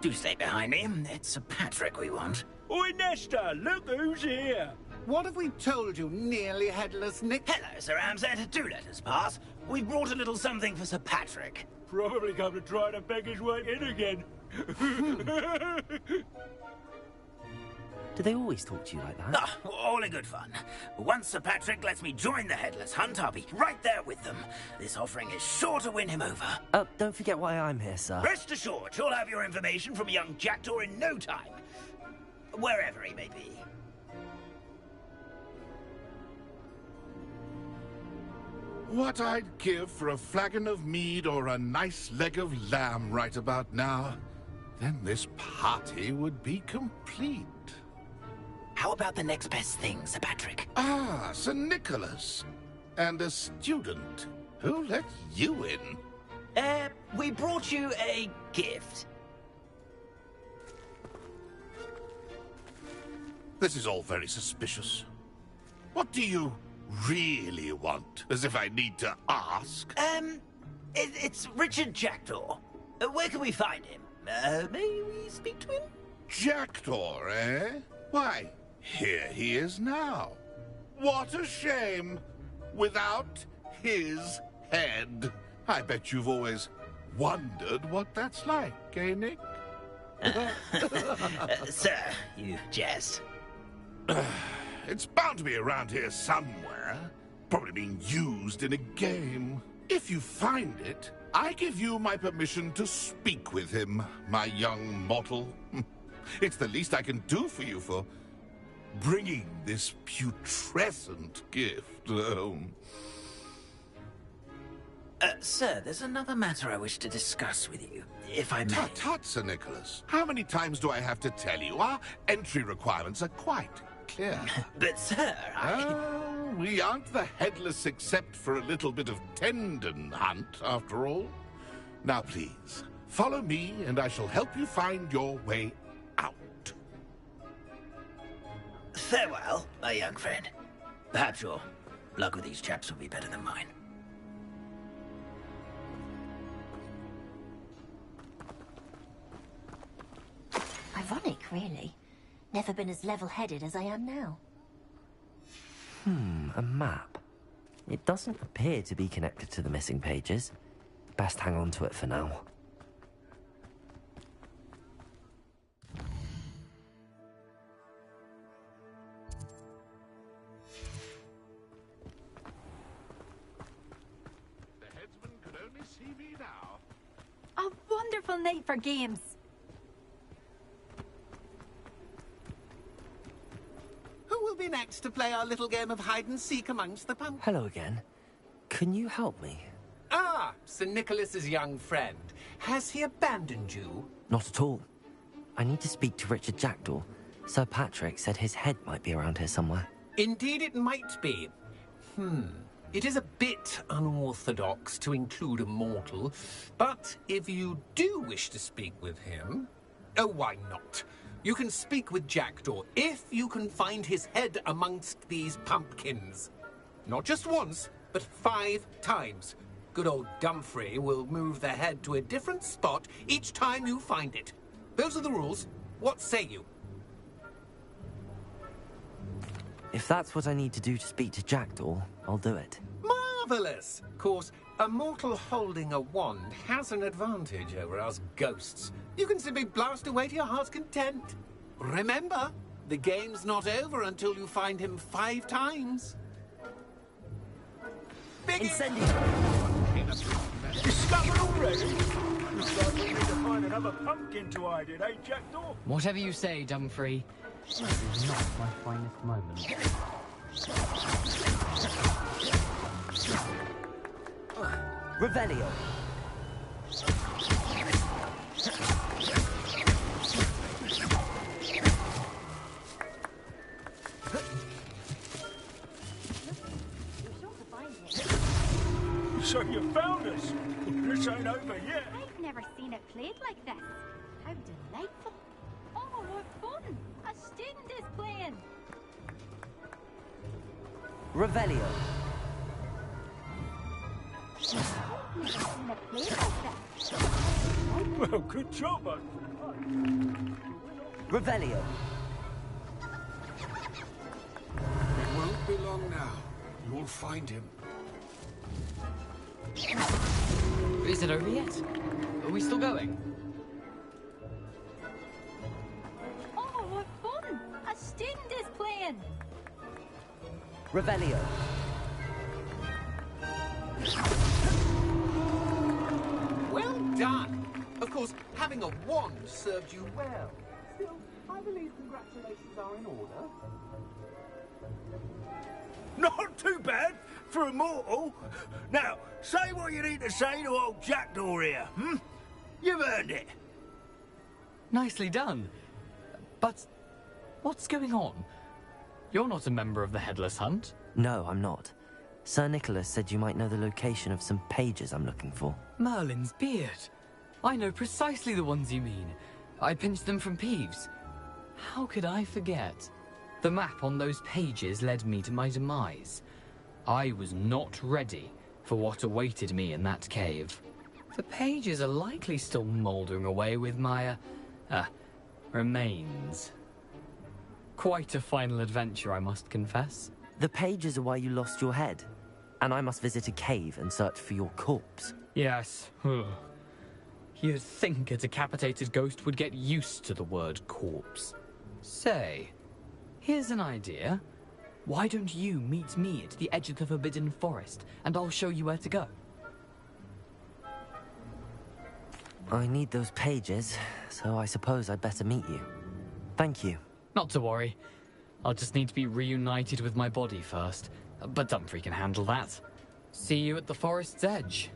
Do stay behind me. It's Sir Patrick we want. Oi, Nesta, look who's here. What have we told you, nearly headless Nick? Hello, Sir Ramsed. Do let us pass. We've brought a little something for Sir Patrick. Probably come to try to beg his way in again. Do they always talk to you like that? Ah, all in good fun. Once Sir Patrick lets me join the Headless Hunt, I'll be right there with them. This offering is sure to win him over. Don't forget why I'm here, sir. Rest assured, you'll have your information from young Jackdaw in no time. Wherever he may be. What I'd give for a flagon of mead or a nice leg of lamb right about now. Then this party would be complete. How about the next best thing, Sir Patrick? Ah, Sir Nicholas. And a student. Who let you in? We brought you a gift. This is all very suspicious. What do you really want? As if I need to ask. It's Richard Jackdaw. Where can we find him? May we speak to him? Jackdaw, eh? Why, here he is now. What a shame. Without his head. I bet you've always wondered what that's like, eh, Nick? Sir, you jest. It's bound to be around here somewhere. Probably being used in a game. If you find it, I give you my permission to speak with him, my young mortal. It's the least I can do for you for bringing this putrescent gift home. Sir, there's another matter I wish to discuss with you, if I may. Tut, tut, Sir Nicholas. How many times do I have to tell you? Our entry requirements are quite clear. But, sir, we aren't the headless except for a little bit of tendon hunt, after all. Now, please, follow me, and I shall help you find your way out. Farewell, my young friend. Perhaps your luck with these chaps will be better than mine. Ironic, really. Never been as level-headed as I am now. A map. It doesn't appear to be connected to the missing pages. Best hang on to it for now. The headsman could only see me now. A wonderful night for games. Who will be next to play our little game of hide-and-seek amongst the pumpkins? Hello again. Can you help me? Ah, Sir Nicholas's young friend. Has he abandoned you? Not at all. I need to speak to Richard Jackdaw. Sir Patrick said his head might be around here somewhere. Indeed it might be. It is a bit unorthodox to include a mortal, but if you do wish to speak with him... Oh, why not? You can speak with Jackdaw if you can find his head amongst these pumpkins. Not just once, but 5 times. Good old Dumfrey will move the head to a different spot each time you find it. Those are the rules. What say you? If that's what I need to do to speak to Jackdaw, I'll do it. Marvellous! Of course, a mortal holding a wand has an advantage over us ghosts. You can simply blast away to your heart's content. Remember, the game's not over until you find him 5 times. Discovered already? Looks like we need to find another pumpkin to hide in, eh, Jackdaw? Whatever you say, Dumfrey. This is not my finest moment. Revelio. So you found us. This ain't over yet. I've never seen it played like this. How delightful. Oh, what fun. A student is playing. Revelio. I've never seen it played like this. Well, good job, mate. Revelio. It won't be long now. You'll find him. Is it over yet? Are we still going? Oh, what fun! A student is playing. Revelio. Well done! Of course, having a wand served you well. Still, I believe congratulations are in order. Not too bad for a mortal. Now, say what you need to say to old Jackdaw here, hmm? You've earned it. Nicely done. But what's going on? You're not a member of the Headless Hunt. No, I'm not. Sir Nicholas said you might know the location of some pages I'm looking for. Merlin's beard. I know precisely the ones you mean. I pinched them from Peeves. How could I forget? The map on those pages led me to my demise. I was not ready for what awaited me in that cave. The pages are likely still mouldering away with my, remains. Quite a final adventure, I must confess. The pages are why you lost your head, and I must visit a cave and search for your corpse. Yes. You'd think a decapitated ghost would get used to the word corpse. Say, here's an idea. Why don't you meet me at the edge of the Forbidden Forest, and I'll show you where to go? I need those pages, so I suppose I'd better meet you. Thank you. Not to worry. I'll just need to be reunited with my body first. But Dumfries can handle that. See you at the forest's edge.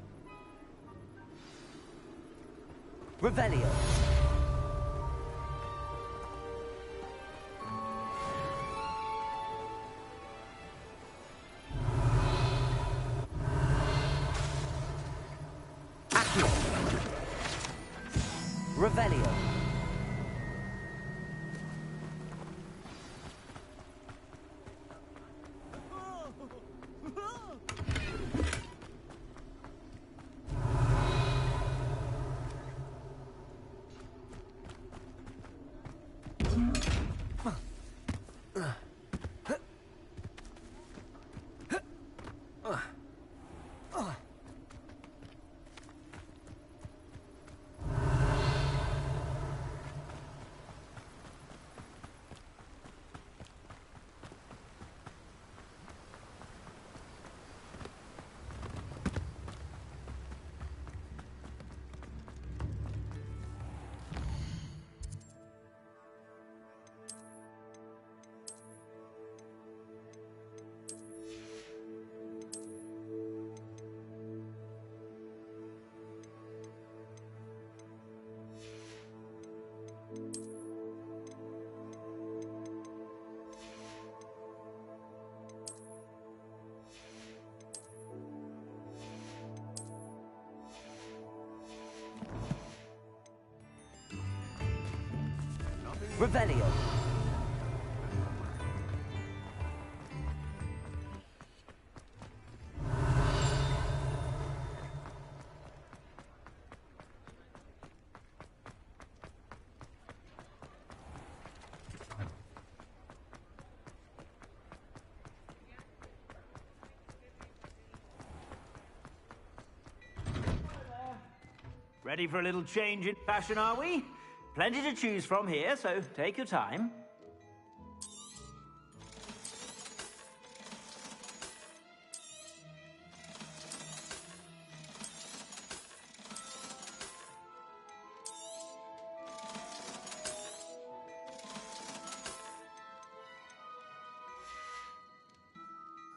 Revelio. Accio. Revelio. Revelio. Ready for a little change in fashion, are we? Plenty to choose from here, so take your time.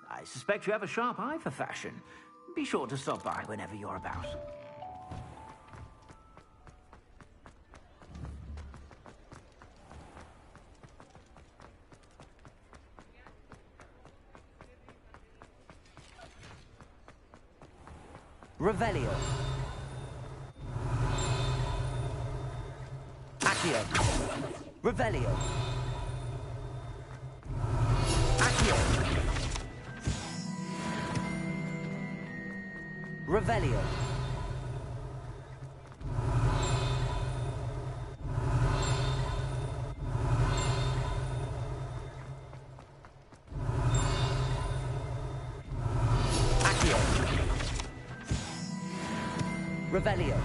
I suspect you have a sharp eye for fashion. Be sure to stop by whenever you're about. Revelio. Accio. Revelio. Accio. Revelio. Revelio.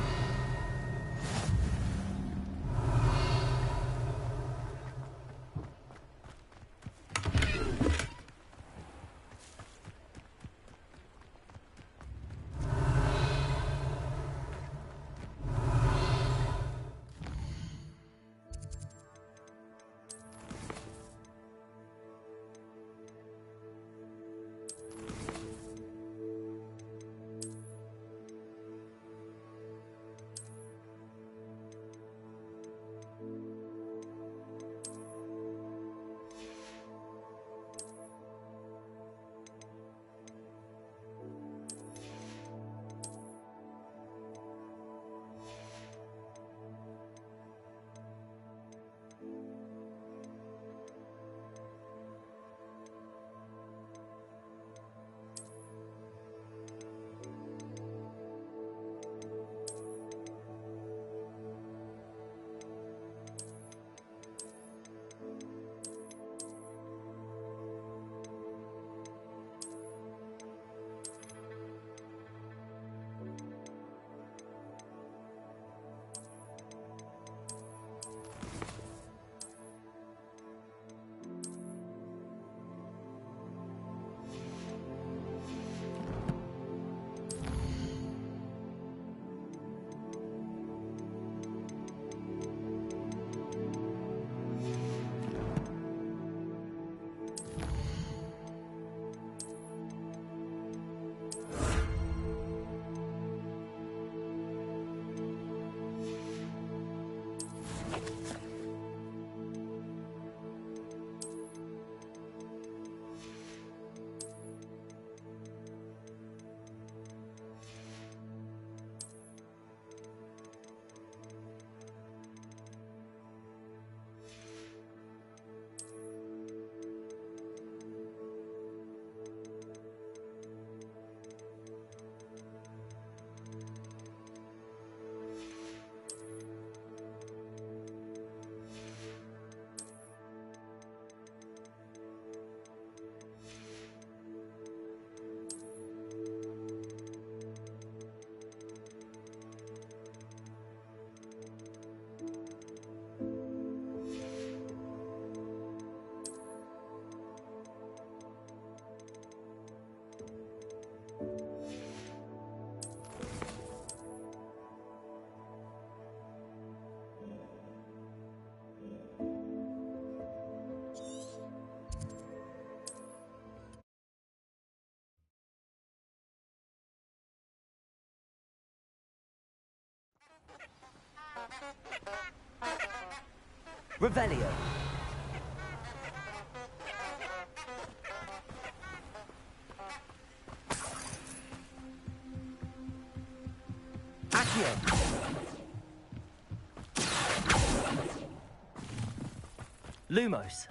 Revelio. Accio. Lumos.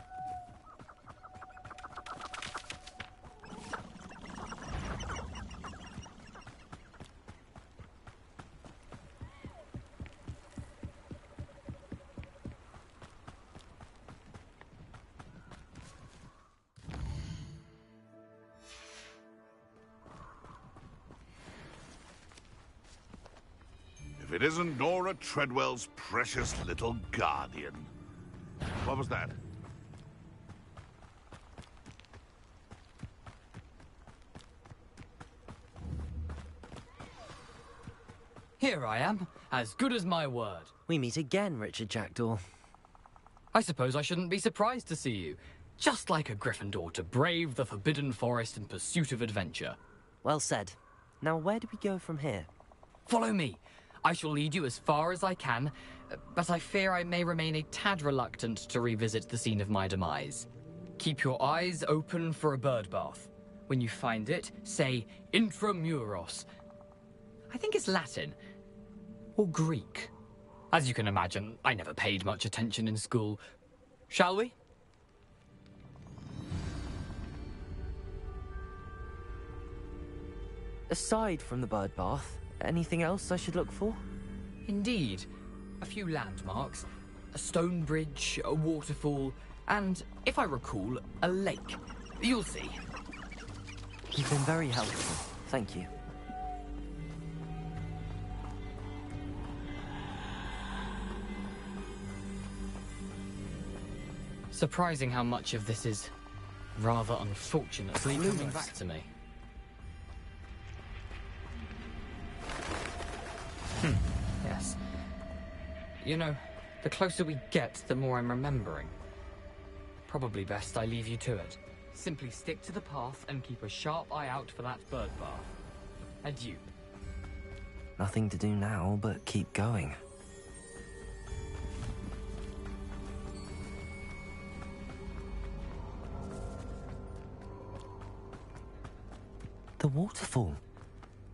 If it isn't Nora Treadwell's precious little guardian. What was that? Here I am, as good as my word. We meet again, Richard Jackdaw. I suppose I shouldn't be surprised to see you. Just like a Gryffindor to brave the Forbidden Forest in pursuit of adventure. Well said. Now, where do we go from here? Follow me. I shall lead you as far as I can, but I fear I may remain a tad reluctant to revisit the scene of my demise. Keep your eyes open for a bird bath. When you find it, say intramuros. I think it's Latin. Or Greek. As you can imagine, I never paid much attention in school. Shall we? Aside from the bird bath, anything else I should look for? Indeed. A few landmarks, a stone bridge, a waterfall, and, if I recall, a lake. You'll see. You've been very helpful. Thank you. Surprising how much of this is rather unfortunately coming back to me. Yes. You know, the closer we get, the more I'm remembering. Probably best I leave you to it. Simply stick to the path and keep a sharp eye out for that bird bath. Adieu. Nothing to do now but keep going. The waterfall.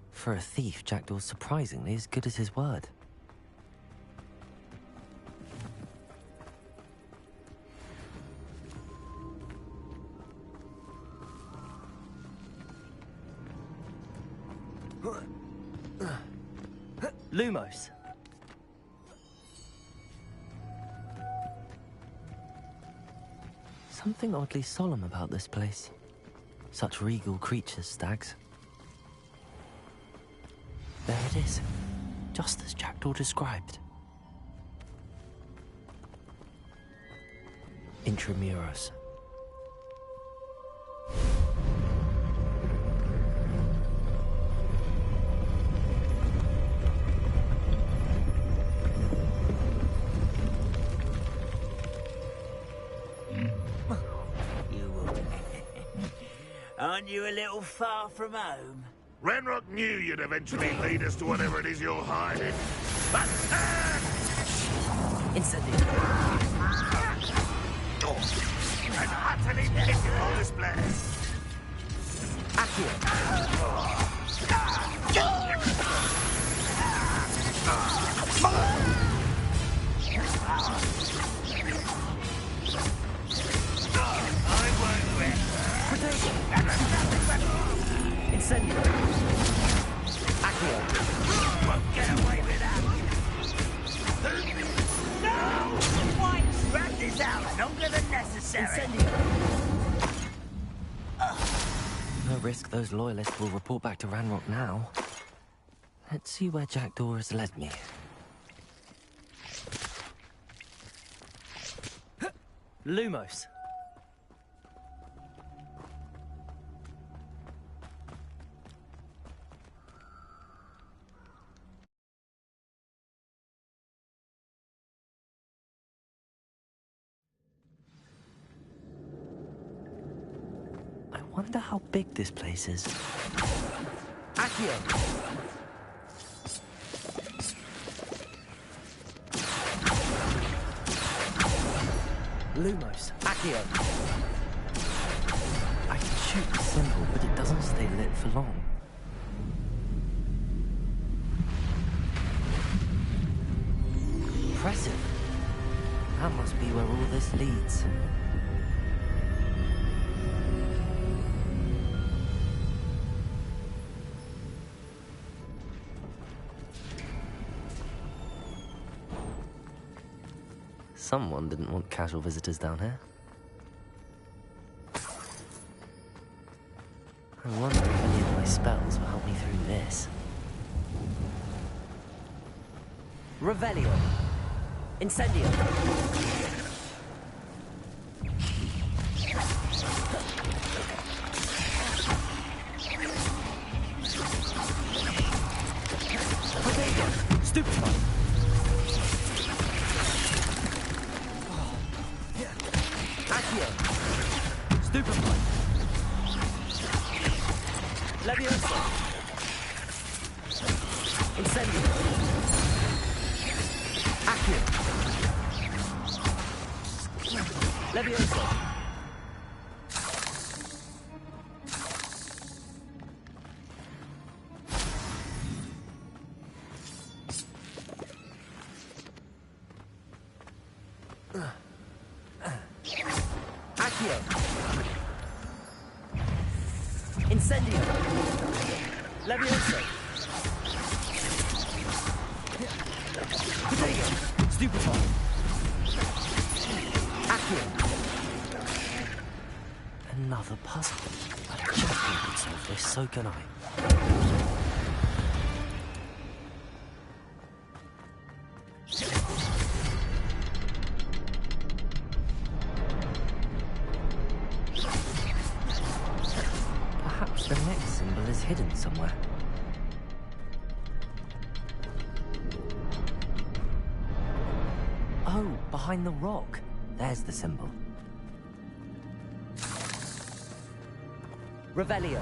For a thief, Jackdaw's surprisingly as good as his word. Lumos. Something oddly solemn about this place. Such regal creatures, stags. There it is, just as Jackdaw described. Intramuros. Aren't you a little far from home? Ranrock knew you'd eventually lead us to whatever it is you're hiding. But Incendio. an utterly pitiful display. Incendio. Accio. Won't get away with that. No! Why drag this out longer than necessary? Incendio. No risk those loyalists will report back to Ranrock now. Let's see where Jackdaw has led me. Lumos. I wonder how big this place is. Accio! Lumos. Accio! I can shoot the symbol, but it doesn't stay lit for long. Impressive. That must be where all this leads. Someone didn't want casual visitors down here. I wonder if any of my spells will help me through this. Revelio. Incendio. Potato. Stupefy. Accio. Stupefy. Leviosa. Incendio. Accio. Leviosa. Accio. Incendio. Leviosa. Potato. Stupefy. Accio. Another puzzle. But if Jackdaw could solve this, so can I. Oh, behind the rock. There's the symbol. Revelio.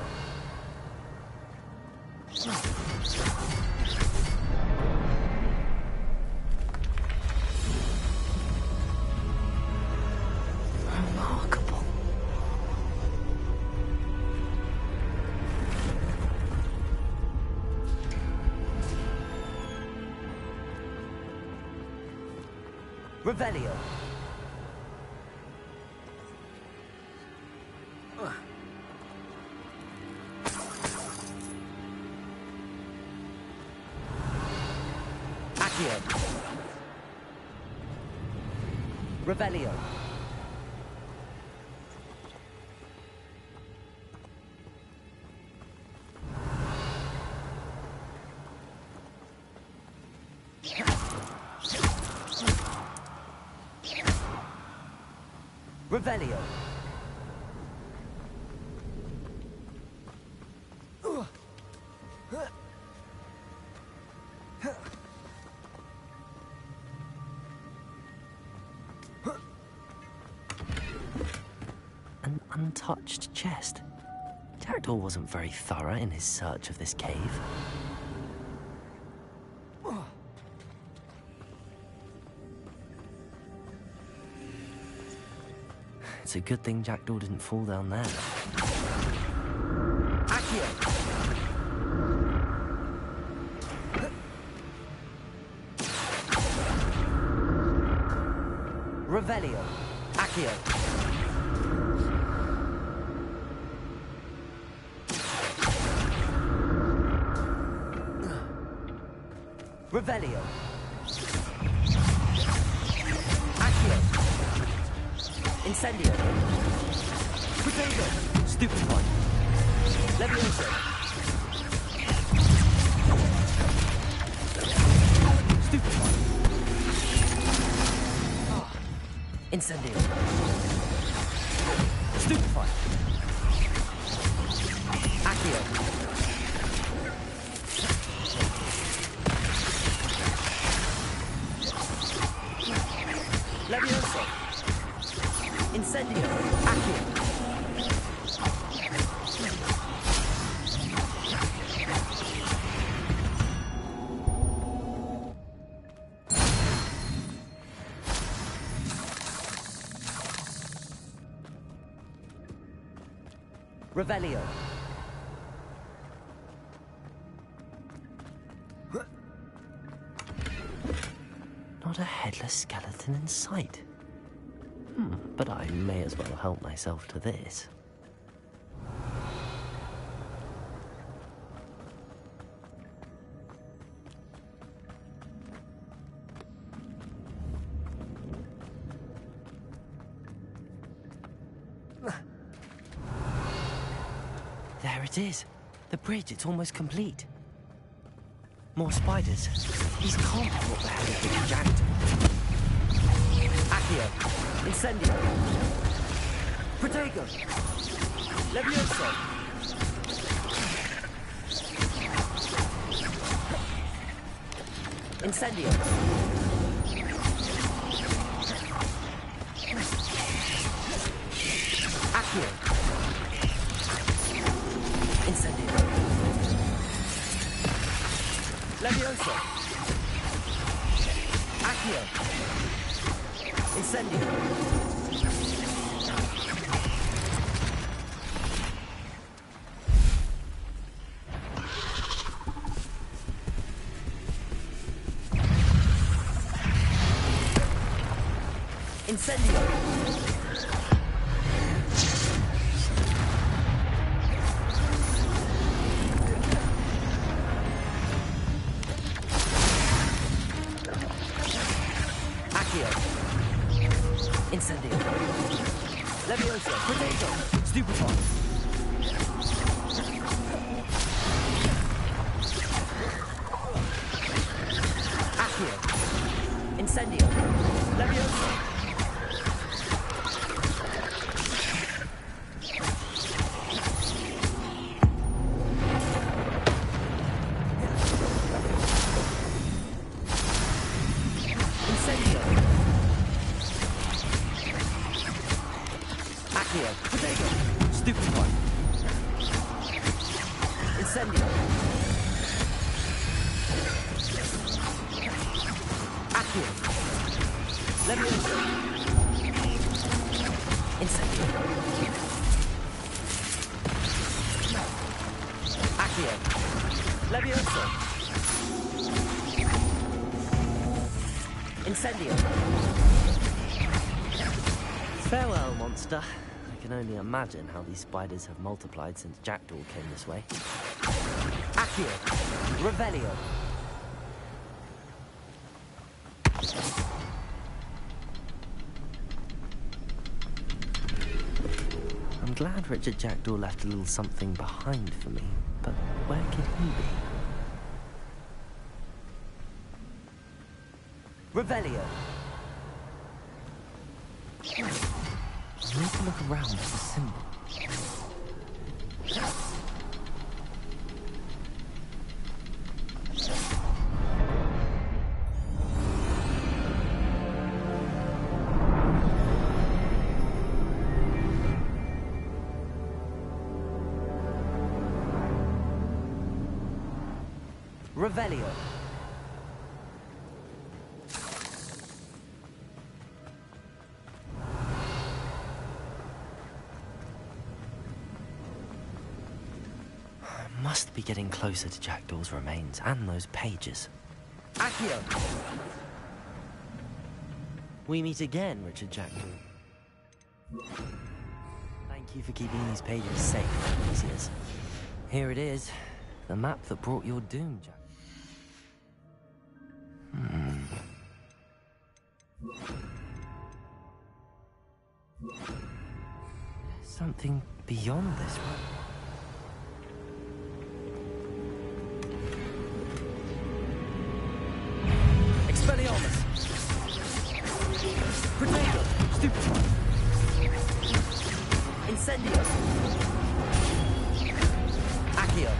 Remarkable. Revelio. Accio. Revelio. Revelio. An untouched chest. Jackdaw wasn't very thorough in his search of this cave. It's a good thing Jackdaw didn't fall down there. Accio! Revelio. Accio. Revelio. Accio. Incendio. Potato. Stupefy. Levioso. Stupefy. Incendio. Stupefy. Accio. Levioso. Incendio. Accio. Revelio. Not a headless skeleton in sight. But I may as well help myself to this. There it is. The bridge, it's almost complete. More spiders. These can't be what the hell is being jacked. Accio. Incendio. Protego. Levioso. Incendio. Accio. Incendio. Levioso. Accio. Incendio. Incendio. Accio. Incendio. Levioso. Potato. Stupefy. Accio. Incendio. Levioso. Incendio. Accio. Levioso. Incendio. Accio. Levioso. Incendio. Farewell, monster. I can only imagine how these spiders have multiplied since Jackdaw came this way. Accio. Revelio. I'm glad Richard Jackdaw left a little something behind for me, but where could he be? Revelio. I need to look around for the symbol. Revelio. Must be getting closer to Jackdaw's remains and those pages. Accio! We meet again, Richard Jackdaw. Thank you for keeping these pages safe, Theseus. Here it is, the map that brought your doom, Jack. There's something beyond this one. Expelliarmus! Potato! Stupefy! Incendio! Accio!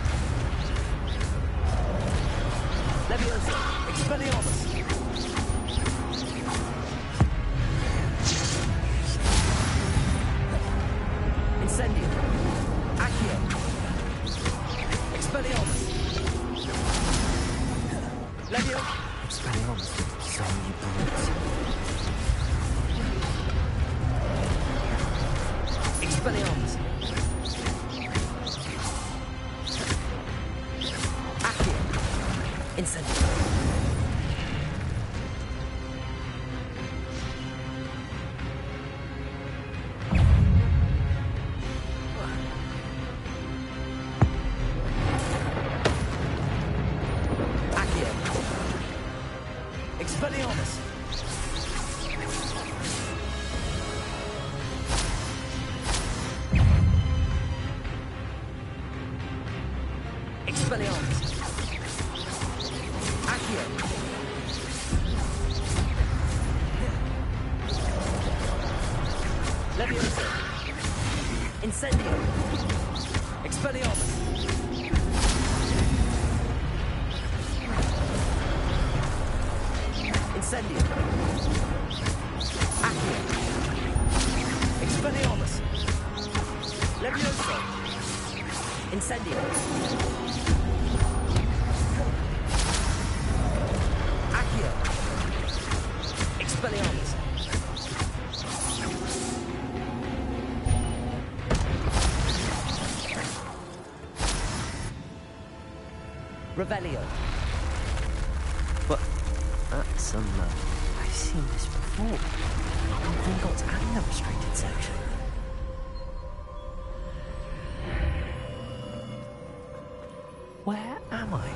Levioso! Expelliarmus! Incendio! Accio! Expelliarmus! Levio! Expelliarmus! So you brutes. Expelliarmus! Accio! Incendio! Expelliarmus! Expelliarmus! Accio! Levioso! Incendio! Expelliarmus! Incendio! Accio! Expelliarmus! Levioso! Incendio! Accio! Expelliarmus! Revelio! But that's I've seen this before. Gringotts and the restricted section. Where am I?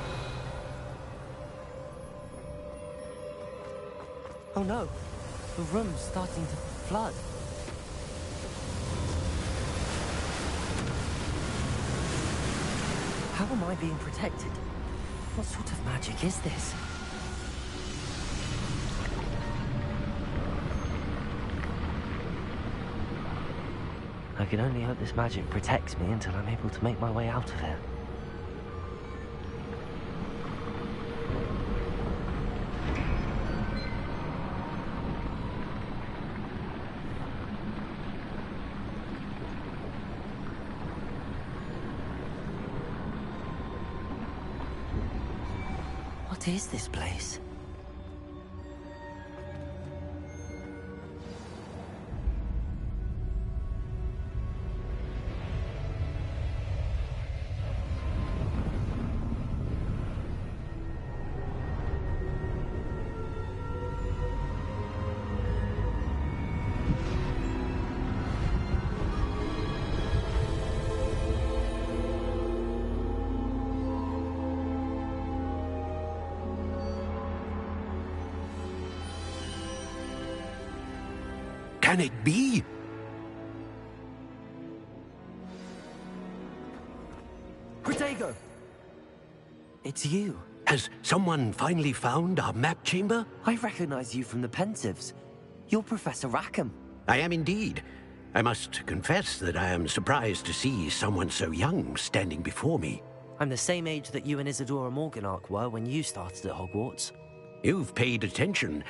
Oh no, the room's starting to flood. How am I being protected? What sort of magic is this? I can only hope this magic protects me until I'm able to make my way out of here. What is this place? can it be? Protego! It's you. Has someone finally found our map chamber? I recognize you from the Pensives. You're Professor Rackham. I am indeed. I must confess that I am surprised to see someone so young standing before me. I'm the same age that you and Isadora Morganach were when you started at Hogwarts. You've paid attention.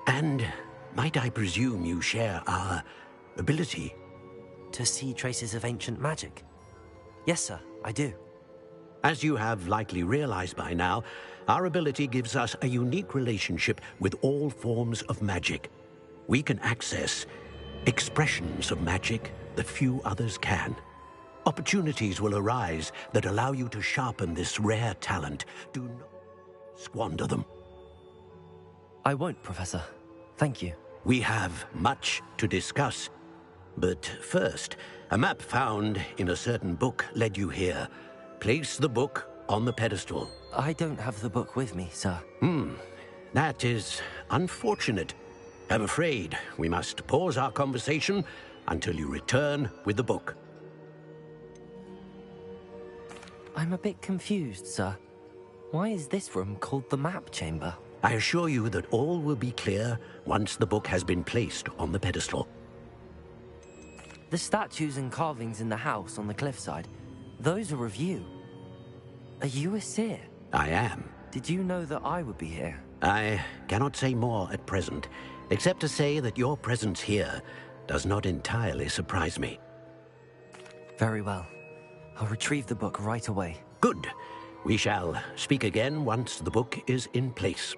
And might I presume you share our ability? To see traces of ancient magic? Yes, sir, I do. As you have likely realized by now, our ability gives us a unique relationship with all forms of magic. We can access expressions of magic that few others can. Opportunities will arise that allow you to sharpen this rare talent. Do not squander them. I won't, Professor. Thank you. We have much to discuss. But first, a map found in a certain book led you here. Place the book on the pedestal. I don't have the book with me, sir. That is unfortunate. I'm afraid we must pause our conversation until you return with the book. I'm a bit confused, sir. Why is this room called the map chamber? I assure you that all will be clear once the book has been placed on the pedestal. The statues and carvings in the house on the cliffside, those are of you. Are you a seer? I am. Did you know that I would be here? I cannot say more at present, except to say that your presence here does not entirely surprise me. Very well. I'll retrieve the book right away. Good. We shall speak again once the book is in place.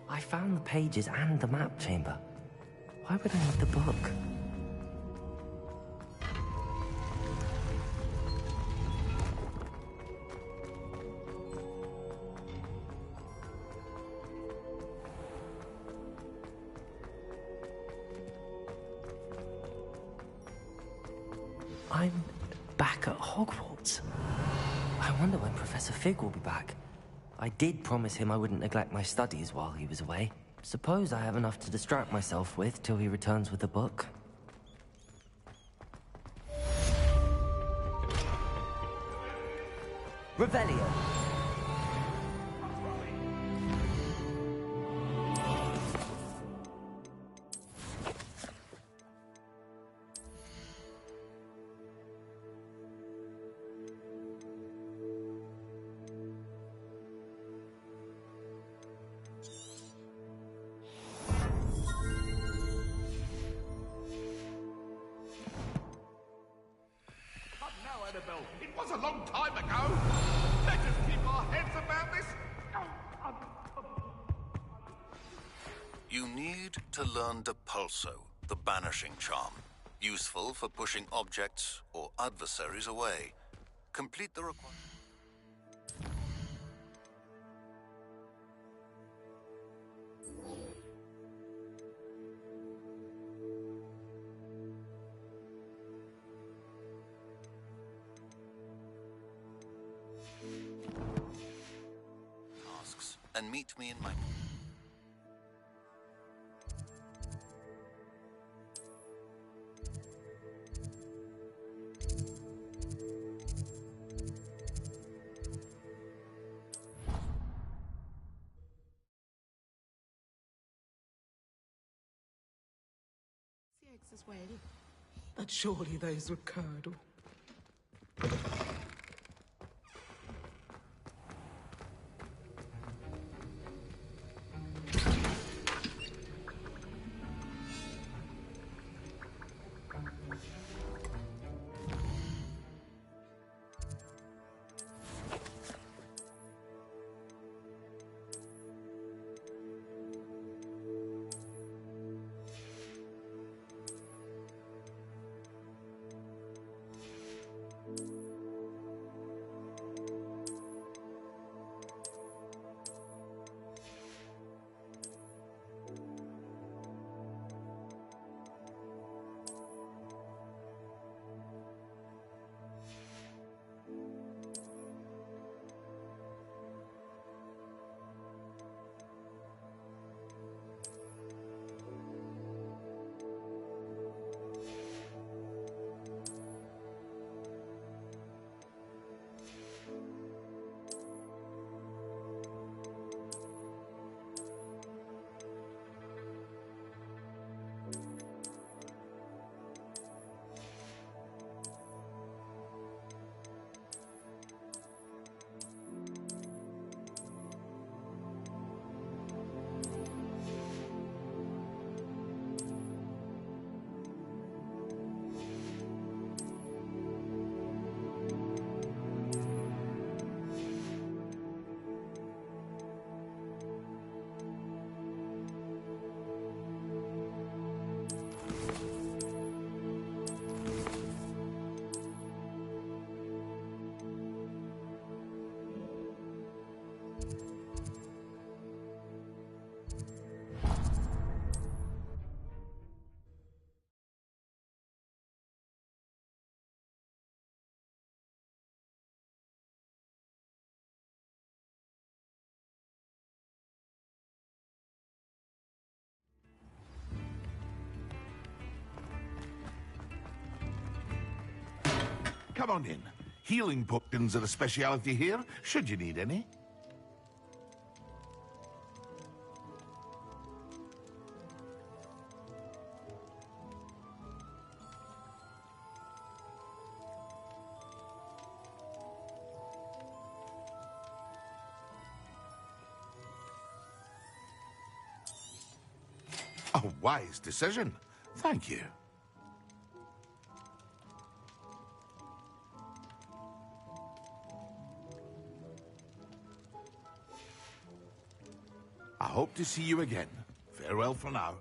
I found the pages and the map chamber. Why would I need the book? I'm back at Hogwarts. I wonder when Professor Fig will be back. I did promise him I wouldn't neglect my studies while he was away. Suppose I have enough to distract myself with till he returns with the book. Revelio. It was a long time ago. Let us keep our heads about this. You need to learn Depulso, the banishing charm. Useful for pushing objects or adversaries away. Complete the requirement. And meet me in my... Eggs as well. But surely those would curdle. Come on in. Healing potions are a speciality here, should you need any. A wise decision. Thank you. I hope to see you again. Farewell for now.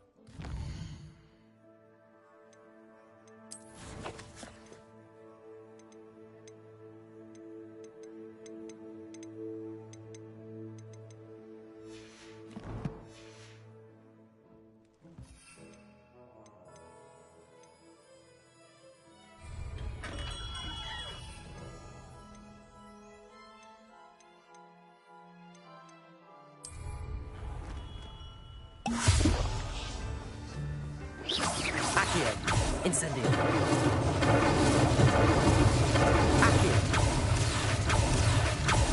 Accio. Incendio. Accio.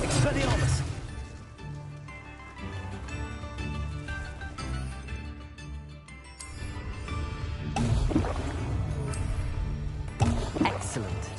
Expelliarmus. Excellent.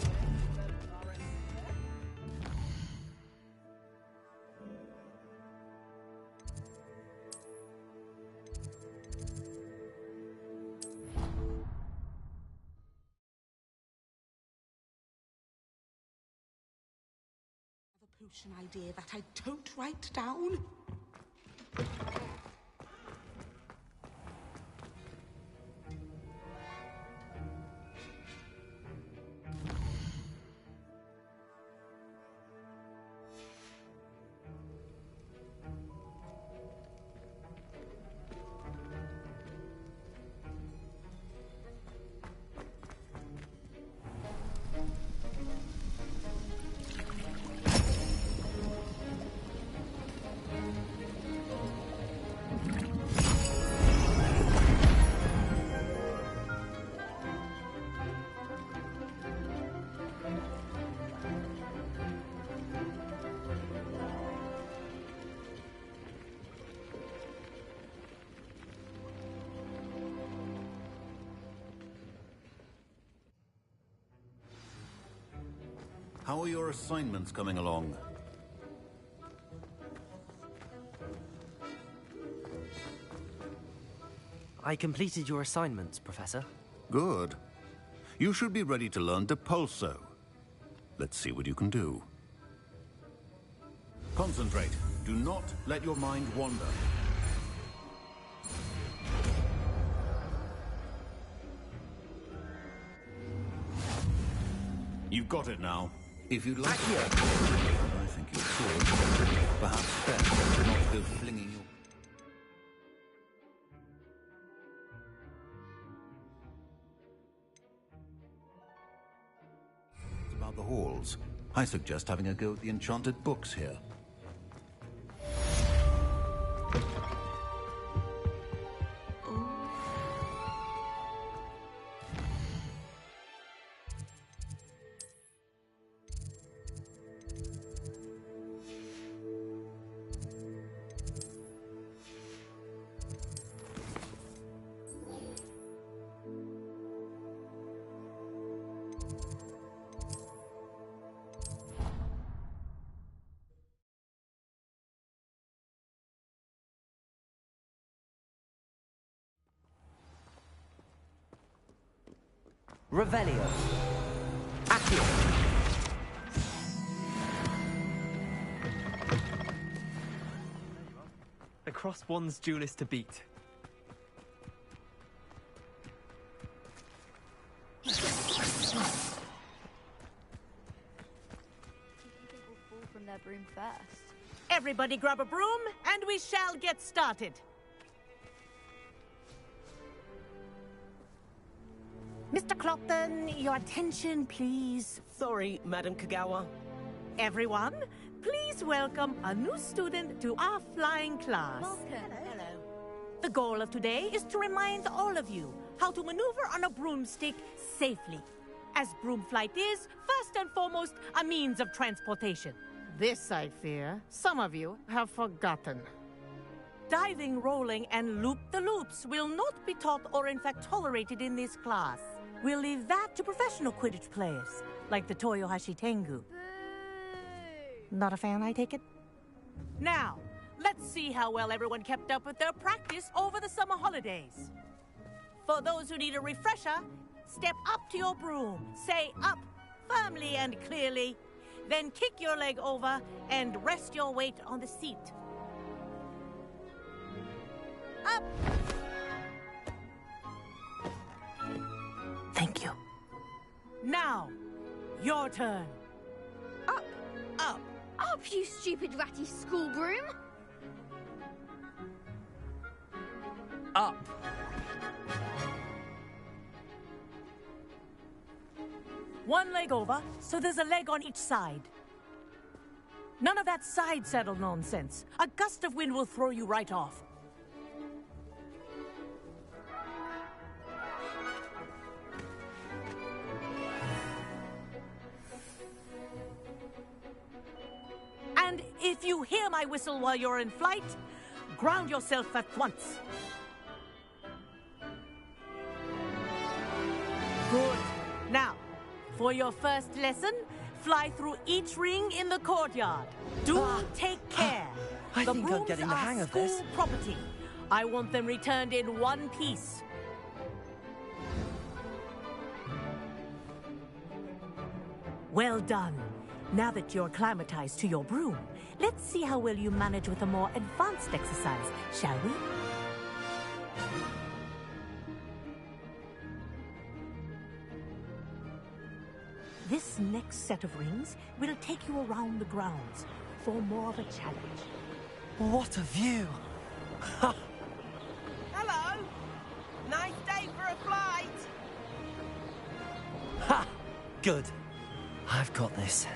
Potion idea that I don't write down. How are your assignments coming along? I completed your assignments, Professor. Good. You should be ready to learn Depulso. Let's see what you can do. Concentrate. Do not let your mind wander. You've got it now. If you'd like to... I think you should. Perhaps best not go flinging your... About the halls. I suggest having a go at the enchanted books here. Revelio. Accio. A cross-wands duelist to beat. People fall from their broom first. Everybody grab a broom, and we shall get started. Mr. Clopton, your attention, please. Sorry, Madam Kagawa. Everyone, please welcome a new student to our flying class. Welcome. Hello. The goal of today is to remind all of you how to maneuver on a broomstick safely, as broom flight is, first and foremost, a means of transportation. This, I fear, some of you have forgotten. Diving, rolling, and loop-the-loops will not be taught or in fact tolerated in this class. We'll leave that to professional Quidditch players, like the Toyohashi Tengu. Not a fan, I take it? Now, let's see how well everyone kept up with their practice over the summer holidays. For those who need a refresher, step up to your broom, say up firmly and clearly, then kick your leg over and rest your weight on the seat. Up! Thank you. Now, your turn. Up. Up. Up, you stupid ratty school broom. Up. One leg over, so there's a leg on each side. None of that side saddle nonsense. A gust of wind will throw you right off. And if you hear my whistle while you're in flight, ground yourself at once. Good. Now, for your first lesson, fly through each ring in the courtyard. Do take care. I think I'm getting the hang of this. School property. I want them returned in one piece. Well done. Now that you're acclimatized to your broom, let's see how well you manage with a more advanced exercise, shall we? This next set of rings will take you around the grounds for more of a challenge. What a view! Hello! Nice day for a flight! Ha! Good. I've got this.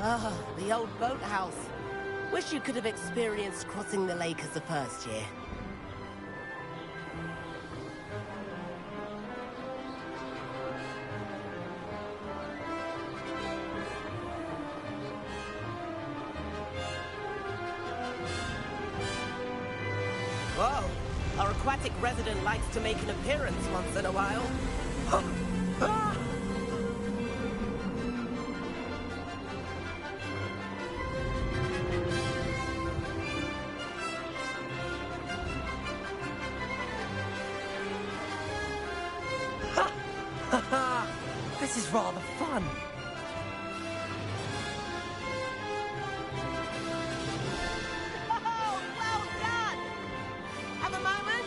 Ah, the old boathouse. Wish you could have experienced crossing the lake as a first year. Whoa! Our aquatic resident likes to make an appearance once in a while. This is rather fun. Oh, well done! Have a moment?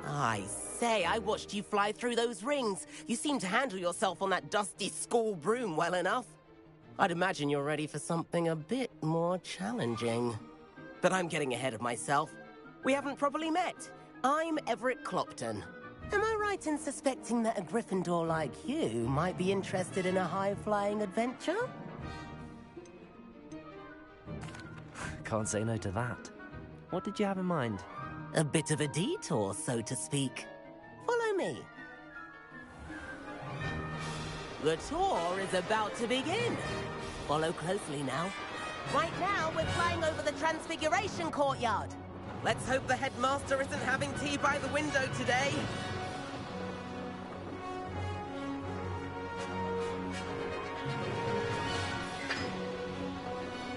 I say, I watched you fly through those rings. You seem to handle yourself on that dusty school broom well enough. I'd imagine you're ready for something a bit more challenging. But I'm getting ahead of myself. We haven't properly met. I'm Everett Clopton. Am I right in suspecting that a Gryffindor like you might be interested in a high-flying adventure? Can't say no to that. What did you have in mind? A bit of a detour, so to speak. Follow me. The tour is about to begin. Follow closely now. Right now, we're flying over the Transfiguration Courtyard. Let's hope the headmaster isn't having tea by the window today.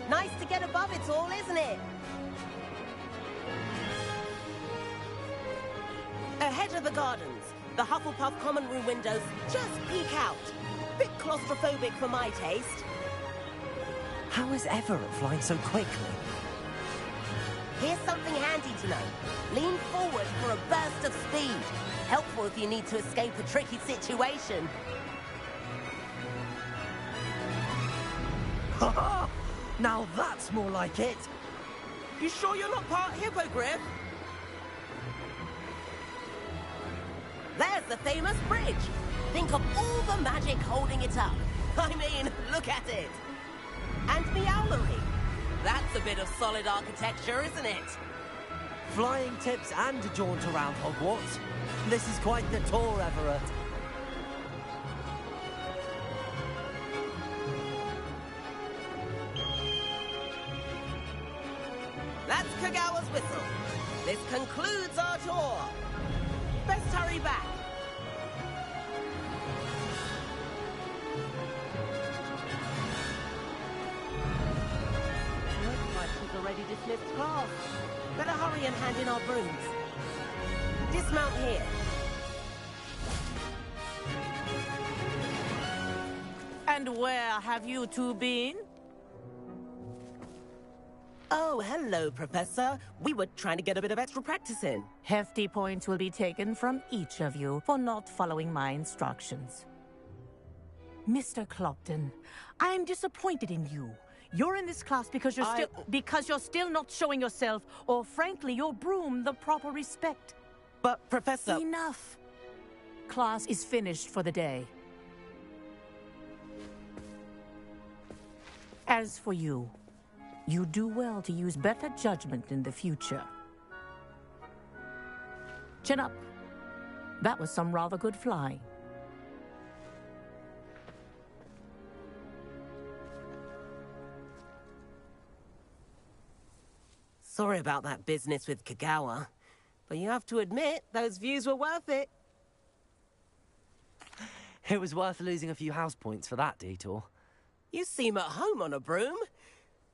Nice to get above it all, isn't it? Ahead of the gardens, the Hufflepuff common room windows just peek out. Bit claustrophobic for my taste. How is Everett flying so quickly? Here's something handy to know. Lean forward for a burst of speed. Helpful if you need to escape a tricky situation. Ha ha! Now that's more like it. You sure you're not part hippogriff? There's the famous bridge. Think of all the magic holding it up. I mean, look at it. And Meowlery. That's a bit of solid architecture, isn't it? Flying tips and a jaunt around Hogwarts. This is quite the tour, Everett. That's Kagawa's whistle. This concludes our tour. Best hurry back. Looks like she's already dismissed class. Better hurry and hand in our brooms. Dismount here. And where have you two been? Oh, hello, Professor. We were trying to get a bit of extra practice in. Hefty points will be taken from each of you for not following my instructions. Mr. Clopton, I am disappointed in you. You're in this class because you're still not showing yourself, or frankly, your broom the proper respect. But, Professor... Enough. Class is finished for the day. As for you, you do well to use better judgment in the future. Chin up. That was some rather good flying. Sorry about that business with Kagawa, but you have to admit, those views were worth it. It was worth losing a few house points for that detour. You seem at home on a broom.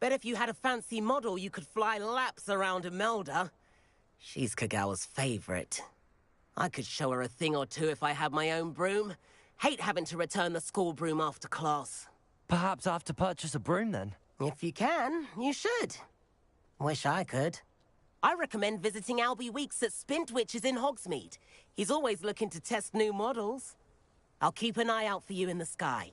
Bet if you had a fancy model, you could fly laps around Imelda. She's Kagawa's favorite. I could show her a thing or two if I had my own broom. Hate having to return the school broom after class. Perhaps I have to purchase a broom then? If you can, you should. Wish I could. I recommend visiting Albie Weeks at Spintwitches in Hogsmeade. He's always looking to test new models. I'll keep an eye out for you in the sky.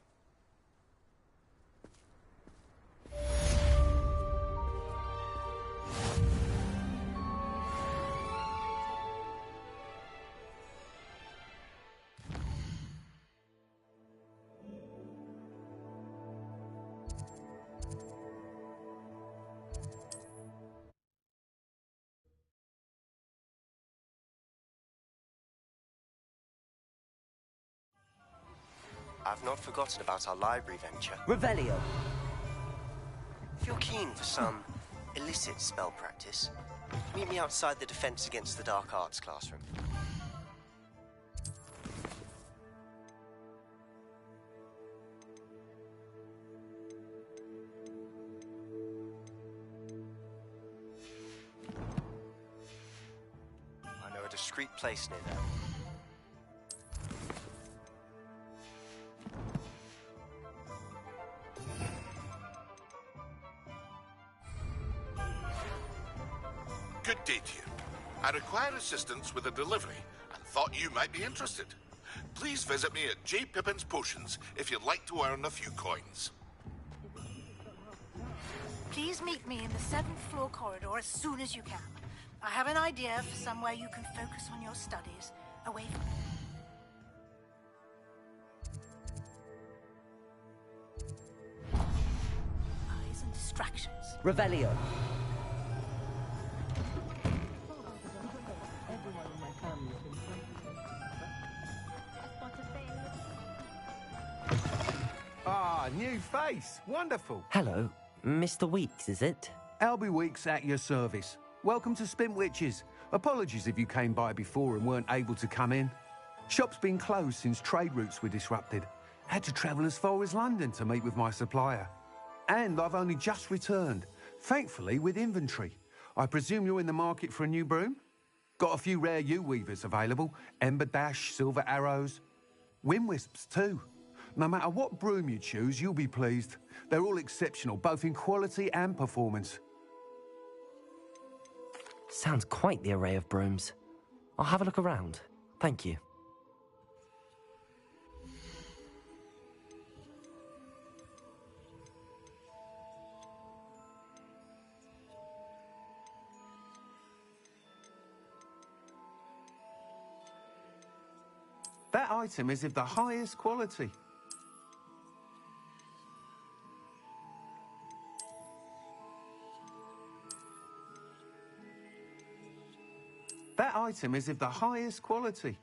I've not forgotten about our library venture. Revelio. If you're keen for some illicit spell practice, meet me outside the Defense Against the Dark Arts classroom. I know a discreet place near there. Good day to you. I require assistance with a delivery and thought you might be interested. Please visit me at J. Pippin's Potions if you'd like to earn a few coins. Please meet me in the 7th floor corridor as soon as you can. I have an idea for somewhere you can focus on your studies, away from... eyes and distractions. Revelio. Ah, new face. Wonderful. Hello, Mr. Weeks, is it? Albie Weeks at your service. Welcome to Spintwitches. Apologies if you came by before and weren't able to come in. Shop's been closed since trade routes were disrupted. Had to travel as far as London to meet with my supplier. And I've only just returned, thankfully with inventory. I presume you're in the market for a new broom? Got a few rare yew-weavers available. Ember Dash, Silver Arrows. Wind-wisps too. No matter what broom you choose, you'll be pleased. They're all exceptional, both in quality and performance. Sounds quite the array of brooms. I'll have a look around. Thank you. That item is of the highest quality. That item is of the highest quality.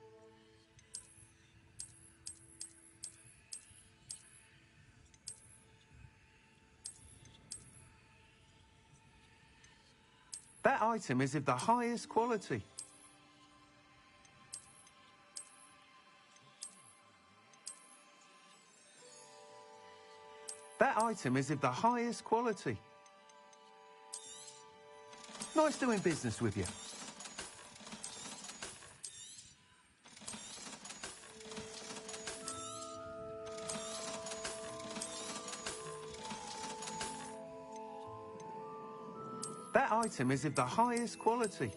That item is of the highest quality. That item is of the highest quality. Nice doing business with you. That item is of the highest quality.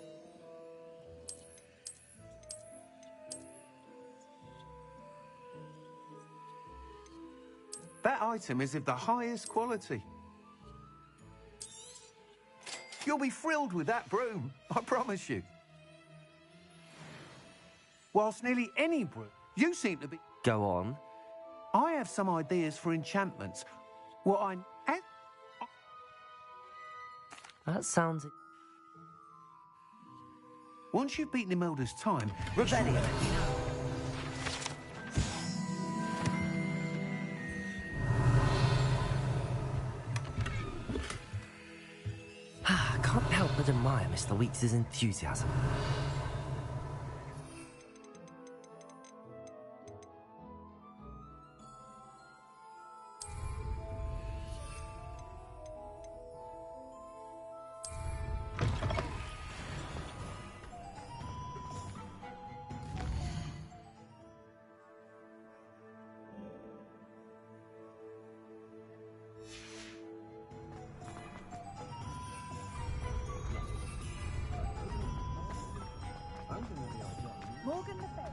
That item is of the highest quality. You'll be thrilled with that broom, I promise you. Whilst nearly any broom, you seem to be... Go on. I have some ideas for enchantments. What I... That sounds... Once you've beaten Imelda's time, Revelio. I can't help but admire Mr. Weeks' enthusiasm. Morgan the Face.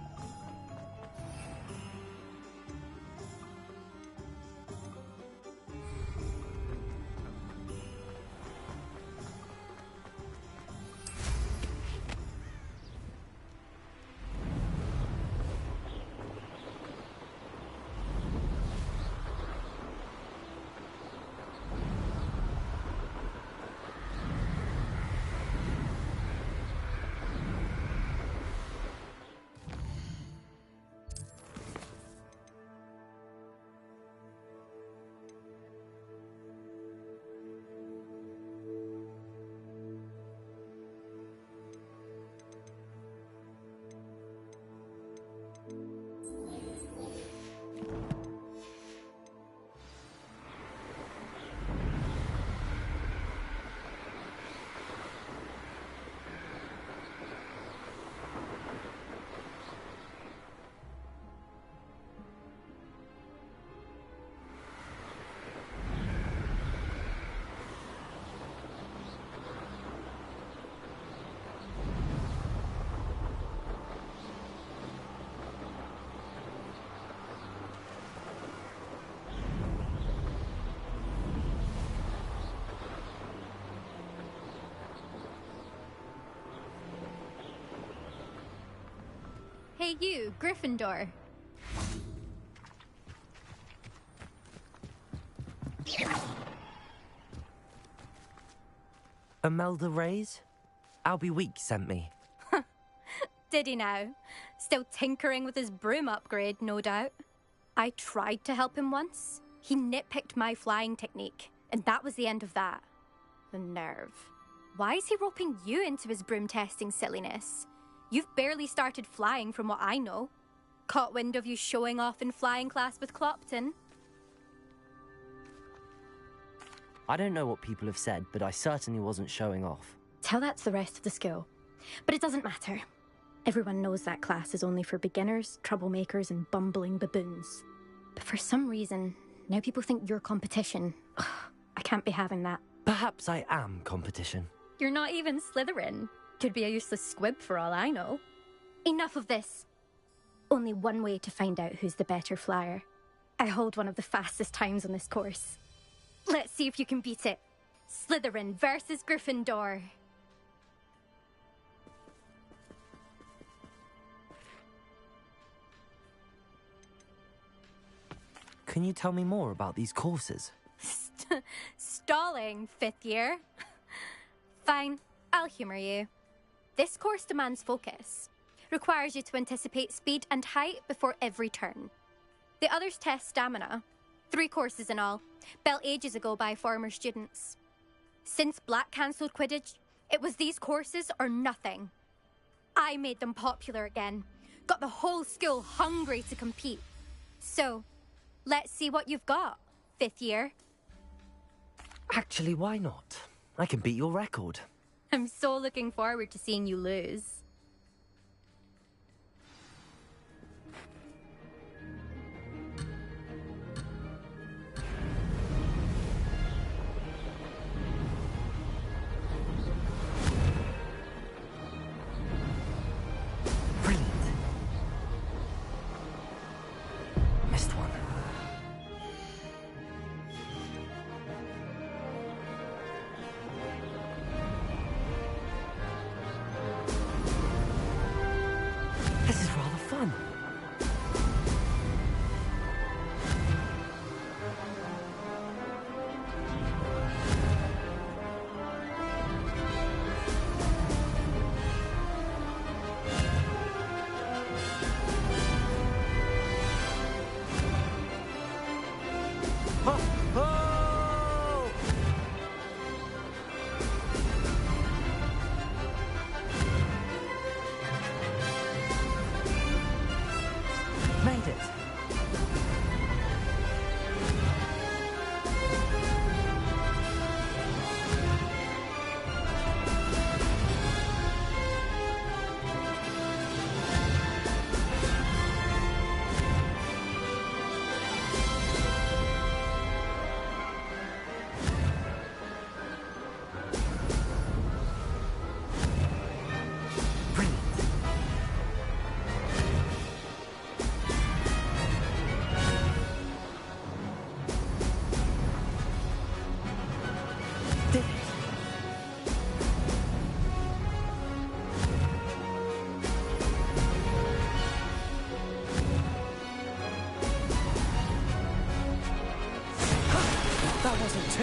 Hey you, Gryffindor. Imelda Reyes? Albie Weeks sent me. Did he now? Still tinkering with his broom upgrade, no doubt. I tried to help him once. He nitpicked my flying technique, and that was the end of that. The nerve. Why is he roping you into his broom testing silliness? You've barely started flying from what I know. Caught wind of you showing off in flying class with Clopton. I don't know what people have said, but I certainly wasn't showing off. Tell that to the rest of the school. But it doesn't matter. Everyone knows that class is only for beginners, troublemakers, and bumbling baboons. But for some reason, now people think you're competition. Ugh, I can't be having that. Perhaps I am competition. You're not even Slytherin. Could be a useless squib for all I know. Enough of this. Only one way to find out who's the better flyer. I hold one of the fastest times on this course. Let's see if you can beat it. Slytherin versus Gryffindor. Can you tell me more about these courses? Stalling, 5th year. Fine, I'll humour you. This course demands focus. Requires you to anticipate speed and height before every turn. The others test stamina. 3 courses in all, built ages ago by former students. Since Black cancelled Quidditch, it was these courses or nothing. I made them popular again. Got the whole school hungry to compete. So, let's see what you've got, 5th year. Actually, why not? I can beat your record. I'm so looking forward to seeing you lose. Missed one. This is rather fun.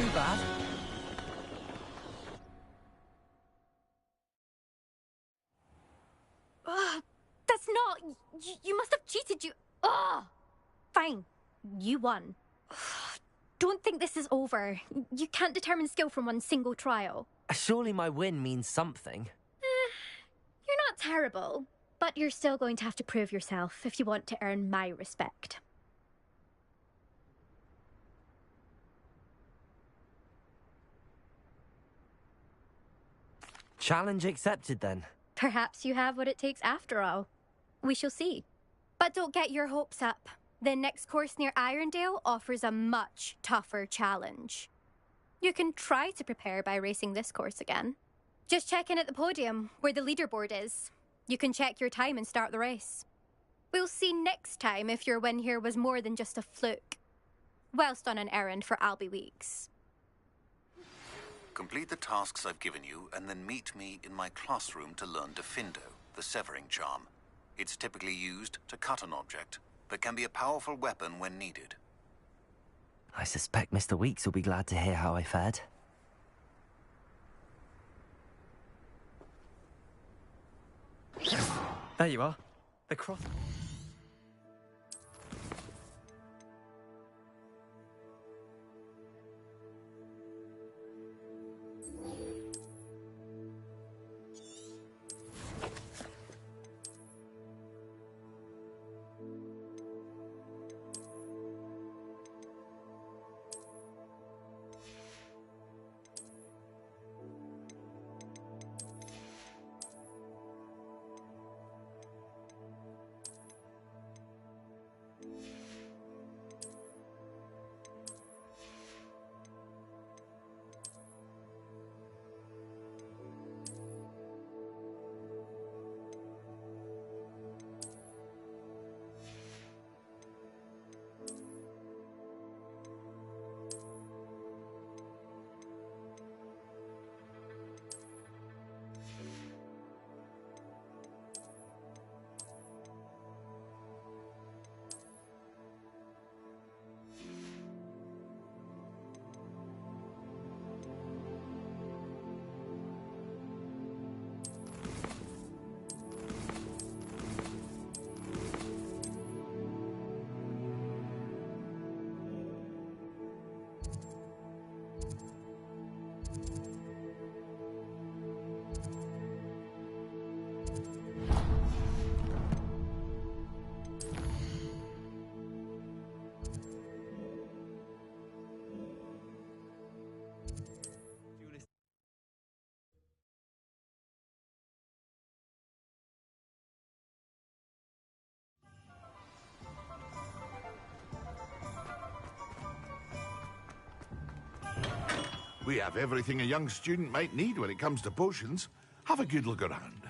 too bad. That's not... You must have cheated, you... Ugh! Fine. You won. Don't think this is over. You can't determine skill from one single trial. Surely my win means something. You're not terrible, but you're still going to have to prove yourself if you want to earn my respect. Challenge accepted, then. Perhaps you have what it takes after all. We shall see. But don't get your hopes up. The next course near Irondale offers a much tougher challenge. You can try to prepare by racing this course again. Just check in at the podium, where the leaderboard is. You can check your time and start the race. We'll see next time if your win here was more than just a fluke. Whilst on an errand for Albie Weeks. Complete the tasks I've given you, and then meet me in my classroom to learn Defindo, the severing charm. It's typically used to cut an object, but can be a powerful weapon when needed. I suspect Mr. Weeks will be glad to hear how I fared. There you are. The cross... We have everything a young student might need when it comes to potions. Have a good look around.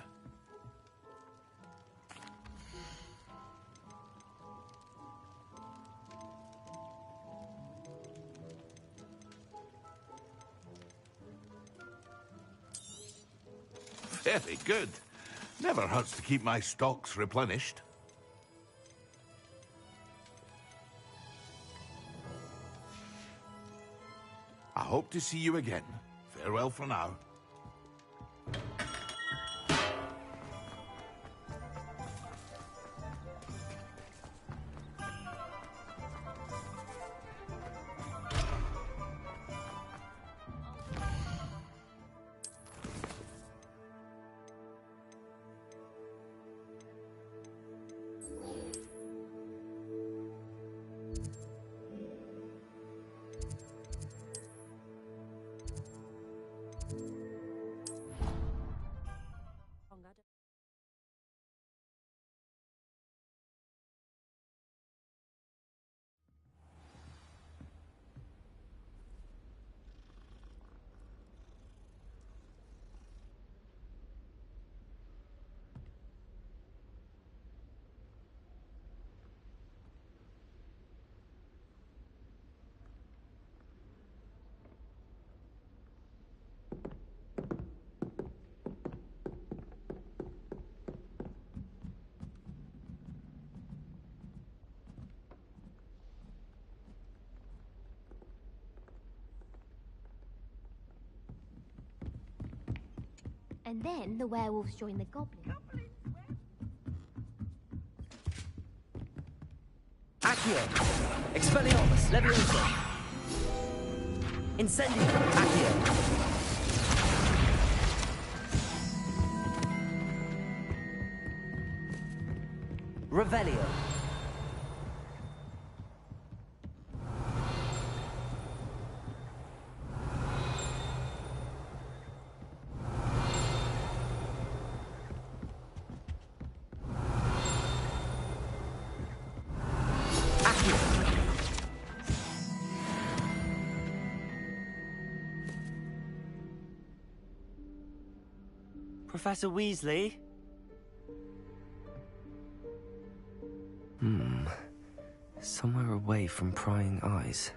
Very good. Never hurts to keep my stocks replenished. I hope to see you again. Farewell for now. you And then the werewolves join the goblins. Accio! Expelliarmus! Leviosa! Incendio! Accio! Revelio! Professor Weasley? Somewhere away from prying eyes.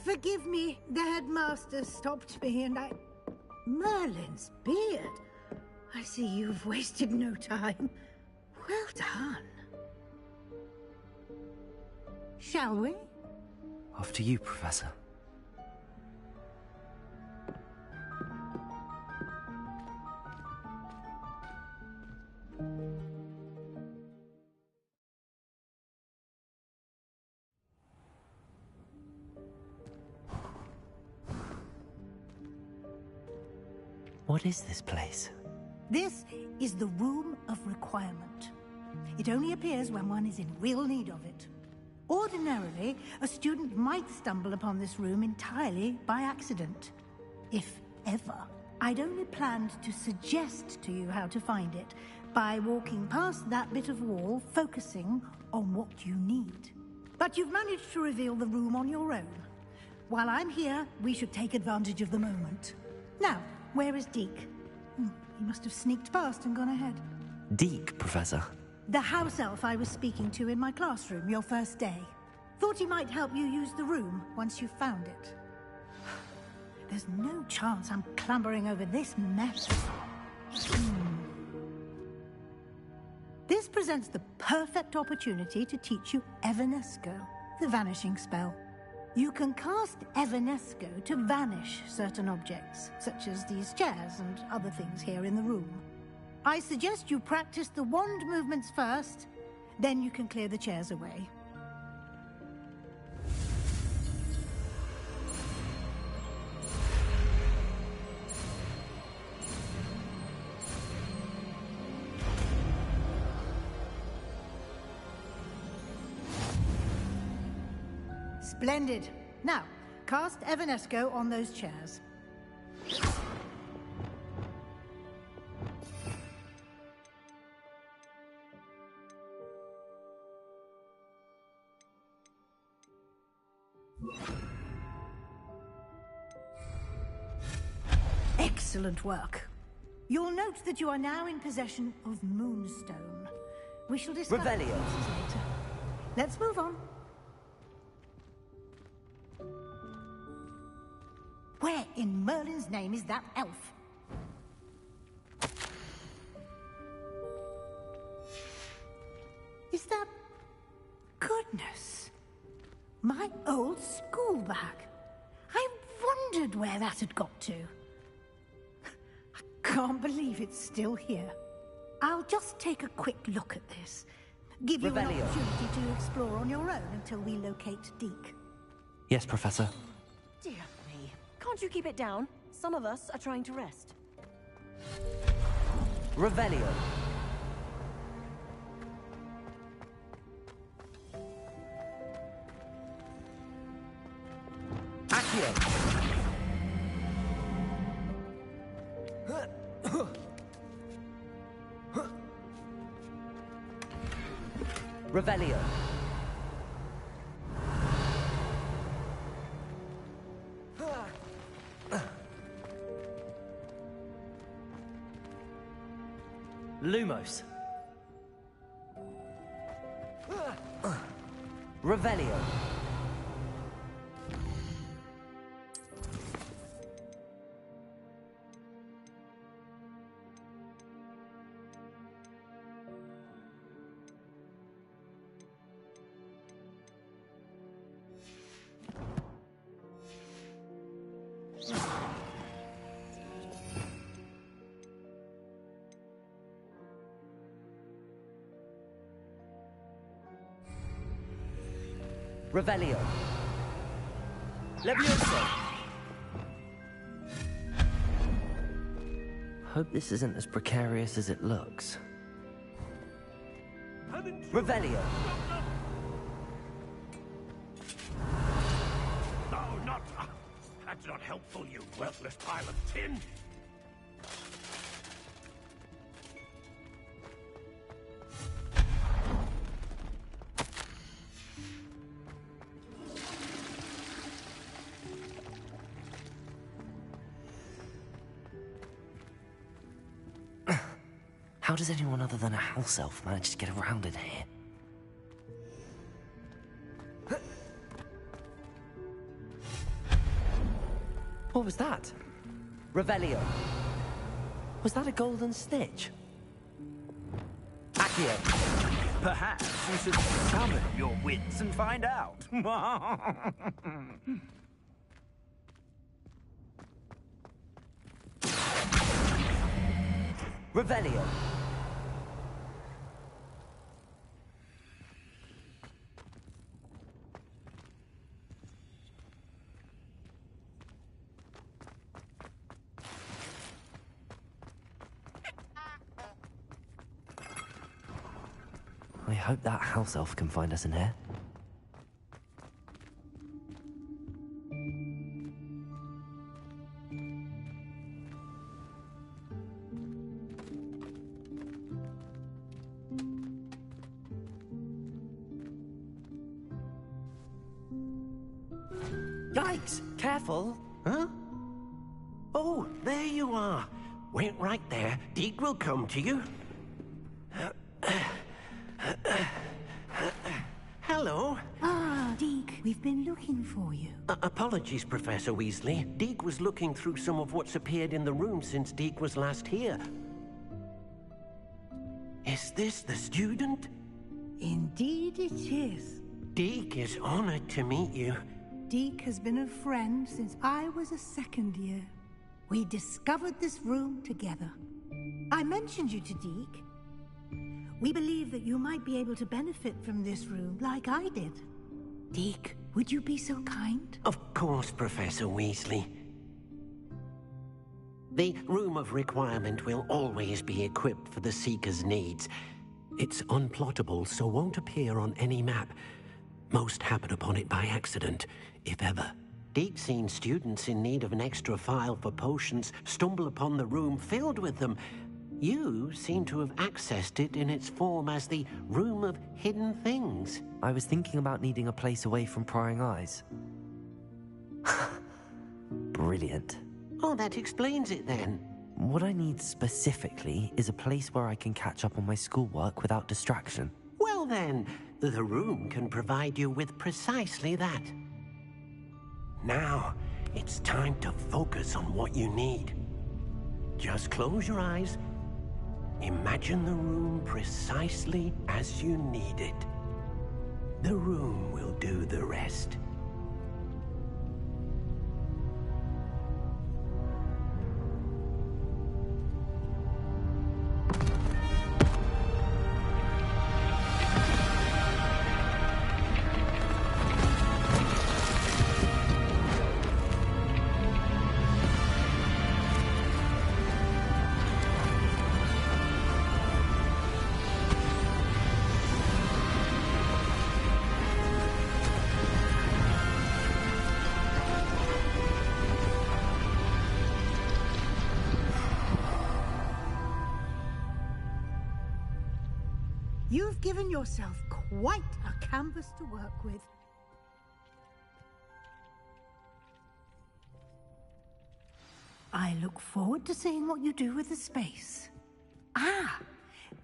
Forgive me, the headmaster stopped me and I... Merlin's beard. I see you've wasted no time. Well done. Shall we? After you, Professor. What is this place? This is the Room of Requirement. It only appears when one is in real need of it. Ordinarily, a student might stumble upon this room entirely by accident. If ever. I'd only planned to suggest to you how to find it by walking past that bit of wall, focusing on what you need. But you've managed to reveal the room on your own. While I'm here, we should take advantage of the moment. Now, where is Deke? He must have sneaked past and gone ahead. Deke, Professor. The house elf I was speaking to in my classroom your first day. Thought he might help you use the room once you found it. There's no chance I'm clambering over this mess. This presents the perfect opportunity to teach you Evanesco, the vanishing spell. You can cast Evanesco to vanish certain objects, such as these chairs and other things here in the room. I suggest you practice the wand movements first, then you can clear the chairs away. Splendid. Now, cast Evanesco on those chairs. Excellent work. You'll note that you are now in possession of Moonstone. We shall discuss Revelio. this later. Let's move on. Where in Merlin's name is that elf? Is that... Goodness. My old school bag. I wondered where that had got to. I can't believe it's still here. I'll just take a quick look at this. Give you an opportunity to explore on your own until we locate Deke. Yes, Professor. Dear me. Can't you keep it down? Some of us are trying to rest. Revelio. Accio. Revelio. Lumos. Revelio. Revelio. Levioso. Hope this isn't as precarious as it looks. Revelio. No, not... That's not helpful, you worthless pile of tin. How does anyone other than a house elf manage to get around in here? What was that? Revelio. Was that a golden snitch? Accio. Perhaps you should summon your wits and find out. Revelio. I hope that house elf can find us in here. Yikes! Careful! Huh? Oh, there you are. Wait right there. Deke will come to you. Hello. Ah, Deke, we've been looking for you. Apologies, Professor Weasley. Deke was looking through some of what's appeared in the room since Deke was last here. Is this the student? Indeed it is. Deke is honored to meet you. Deke has been a friend since I was a second year. We discovered this room together. I mentioned you to Deke. We believe that you might be able to benefit from this room like I did. Deke, would you be so kind? Of course, Professor Weasley. The Room of Requirement will always be equipped for the Seeker's needs. It's unplottable, so won't appear on any map. Most happen upon it by accident, if ever. Deke's seen students in need of an extra file for potions stumble upon the room filled with them. You seem to have accessed it in its form as the Room of Hidden Things. I was thinking about needing a place away from prying eyes. Brilliant. Oh, that explains it then. What I need specifically is a place where I can catch up on my schoolwork without distraction. Well then, the room can provide you with precisely that. Now, it's time to focus on what you need. Just close your eyes. Imagine the room precisely as you need it. The room will do the rest. You've given yourself quite a canvas to work with. I look forward to seeing what you do with the space. Ah,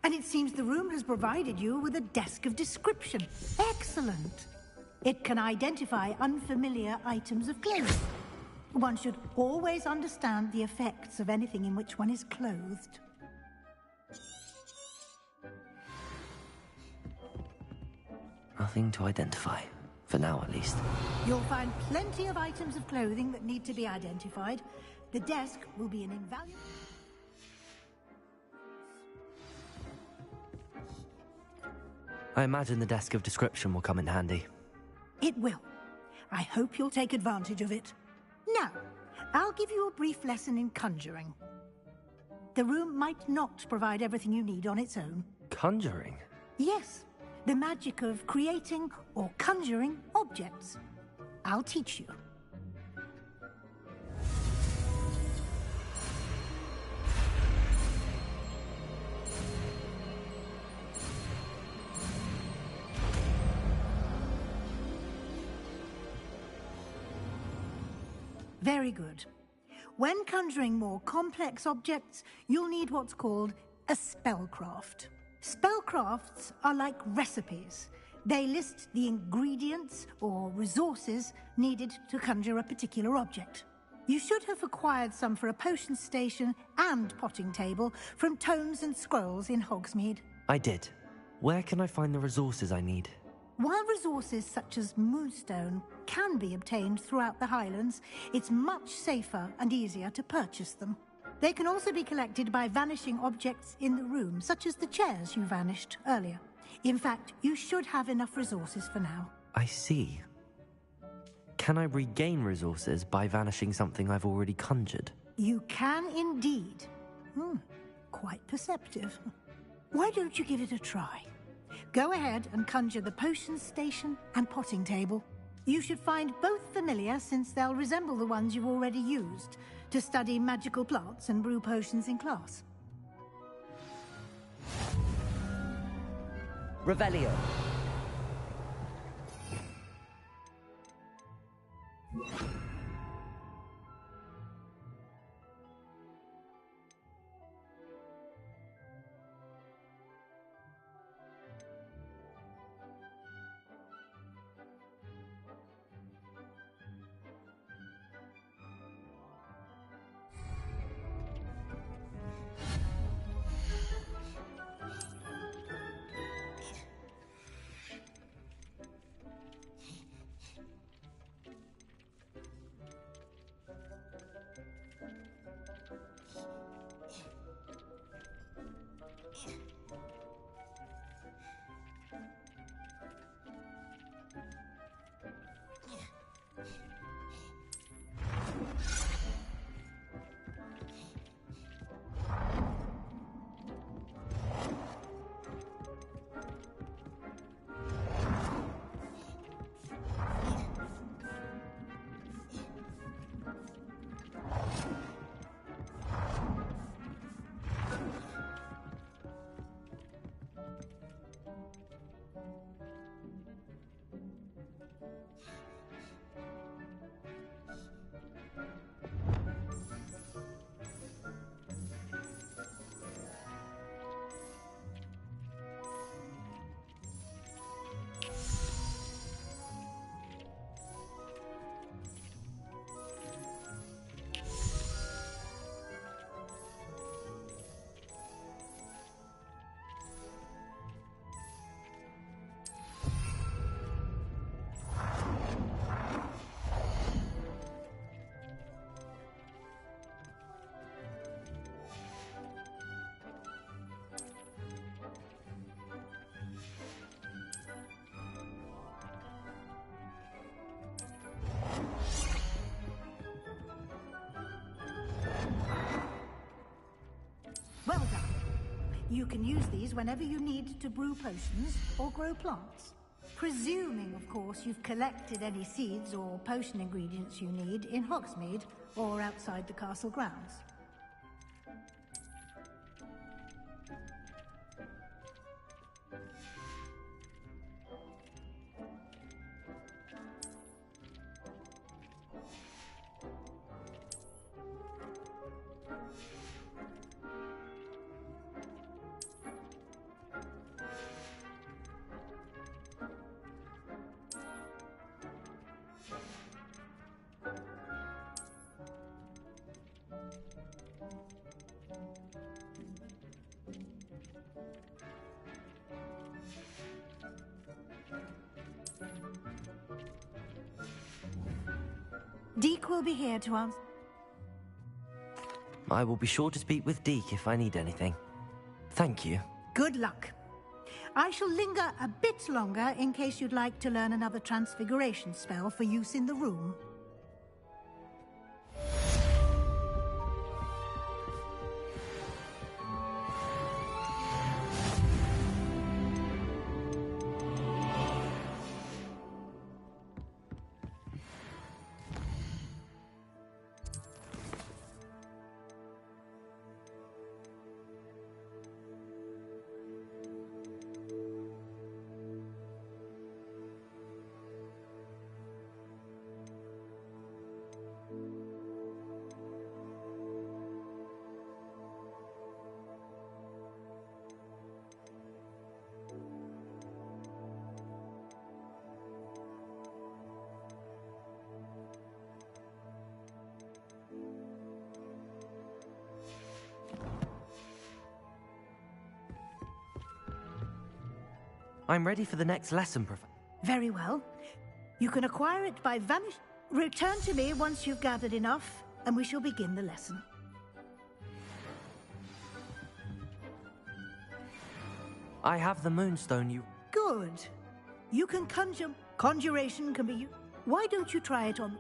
and it seems the room has provided you with a desk of description. Excellent. It can identify unfamiliar items of clothing. One should always understand the effects of anything in which one is clothed. Nothing to identify. For now, at least. You'll find plenty of items of clothing that need to be identified. The desk will be an invaluable... I imagine the desk of description will come in handy. It will. I hope you'll take advantage of it. Now, I'll give you a brief lesson in conjuring. The room might not provide everything you need on its own. Conjuring? Yes, the magic of creating or conjuring objects. I'll teach you. Very good. When conjuring more complex objects, you'll need what's called a spellcraft. Spellcrafts are like recipes. They list the ingredients or resources needed to conjure a particular object. You should have acquired some for a potion station and potting table from tomes and scrolls in Hogsmeade. I did. Where can I find the resources I need? While resources such as moonstone can be obtained throughout the Highlands, it's much safer and easier to purchase them. They can also be collected by vanishing objects in the room, such as the chairs you vanished earlier. In fact, you should have enough resources for now. I see. Can I regain resources by vanishing something I've already conjured? You can indeed. Quite perceptive. Why don't you give it a try? Go ahead and conjure the potion station and potting table. You should find both familiar, since they'll resemble the ones you've already used to study magical plants and brew potions in class. Revelio. Well done. You can use these whenever you need to brew potions or grow plants. Presuming, of course, you've collected any seeds or potion ingredients you need in Hogsmeade or outside the castle grounds. Deke will be here to answer. I will be sure to speak with Deke if I need anything. Thank you. Good luck. I shall linger a bit longer in case you'd like to learn another transfiguration spell for use in the room. I'm ready for the next lesson, Professor. Very well. You can acquire it by vanish. Return to me once you've gathered enough, and we shall begin the lesson. I have the moonstone you... Good. You can conjure... Conjuration can be used. Why don't you try it on...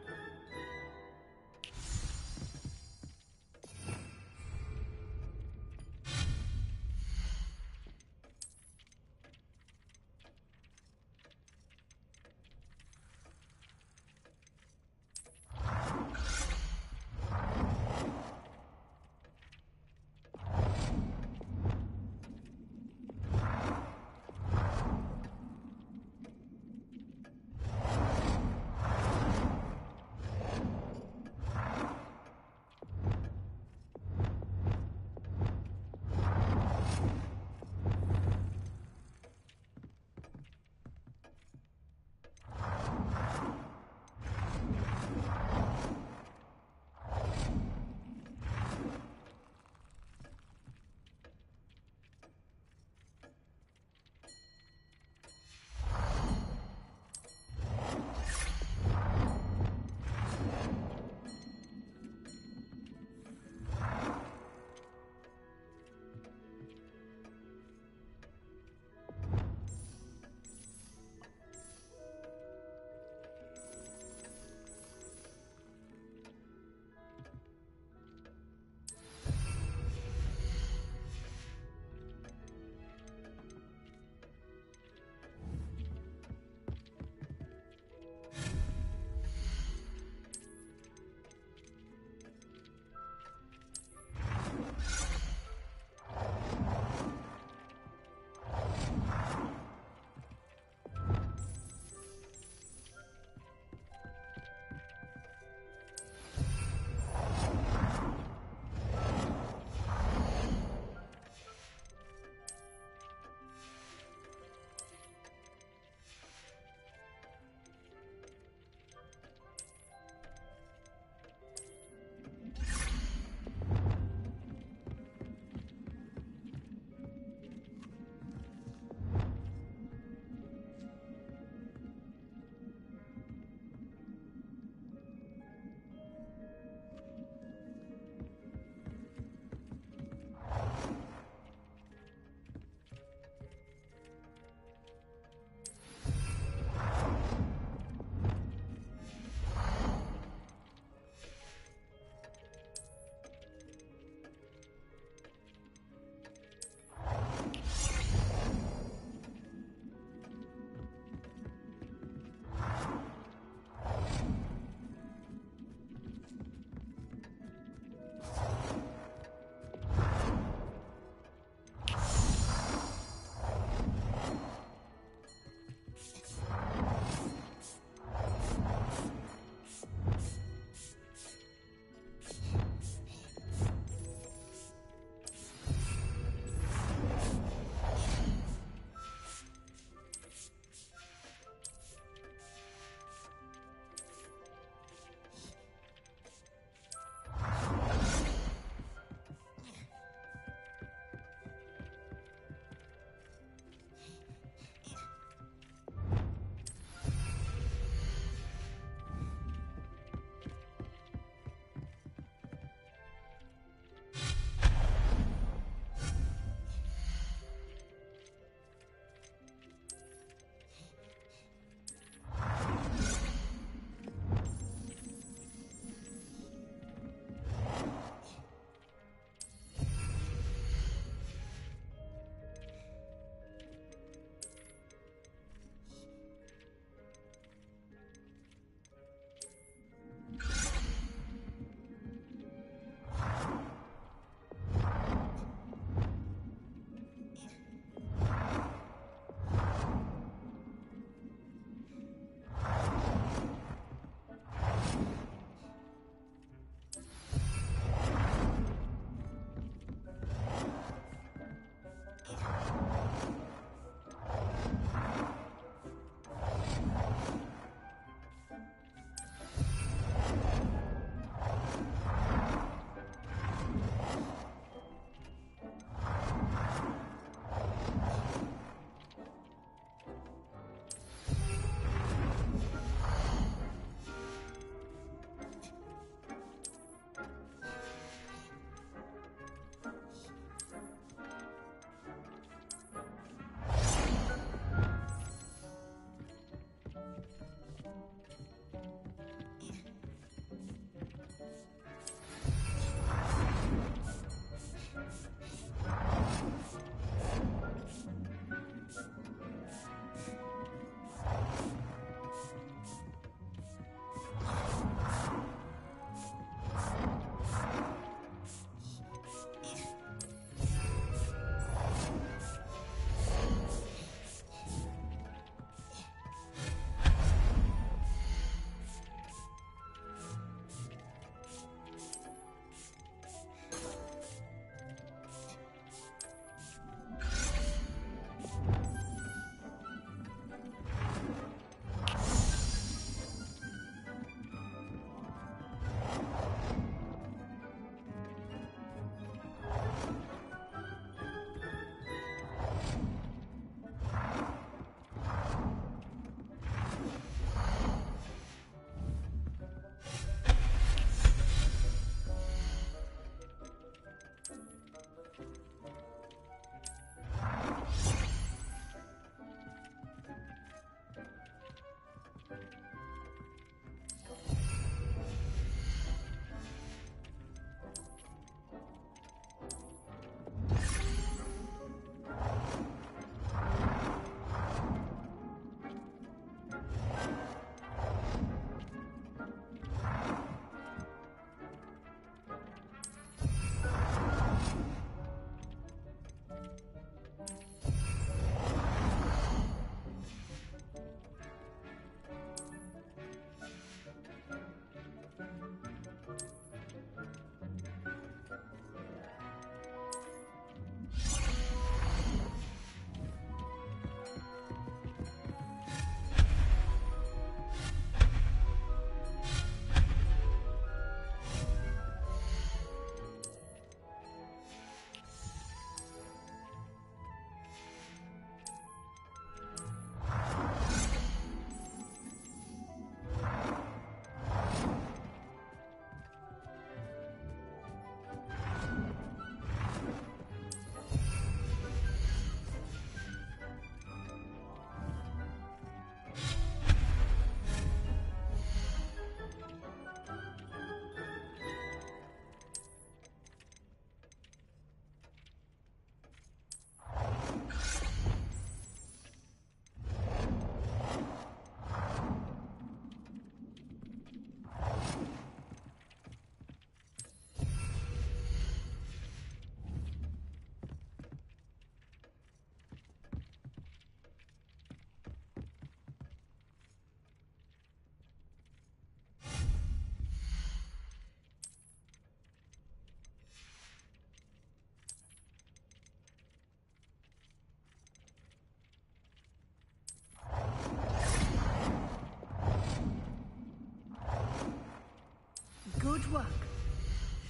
won't work.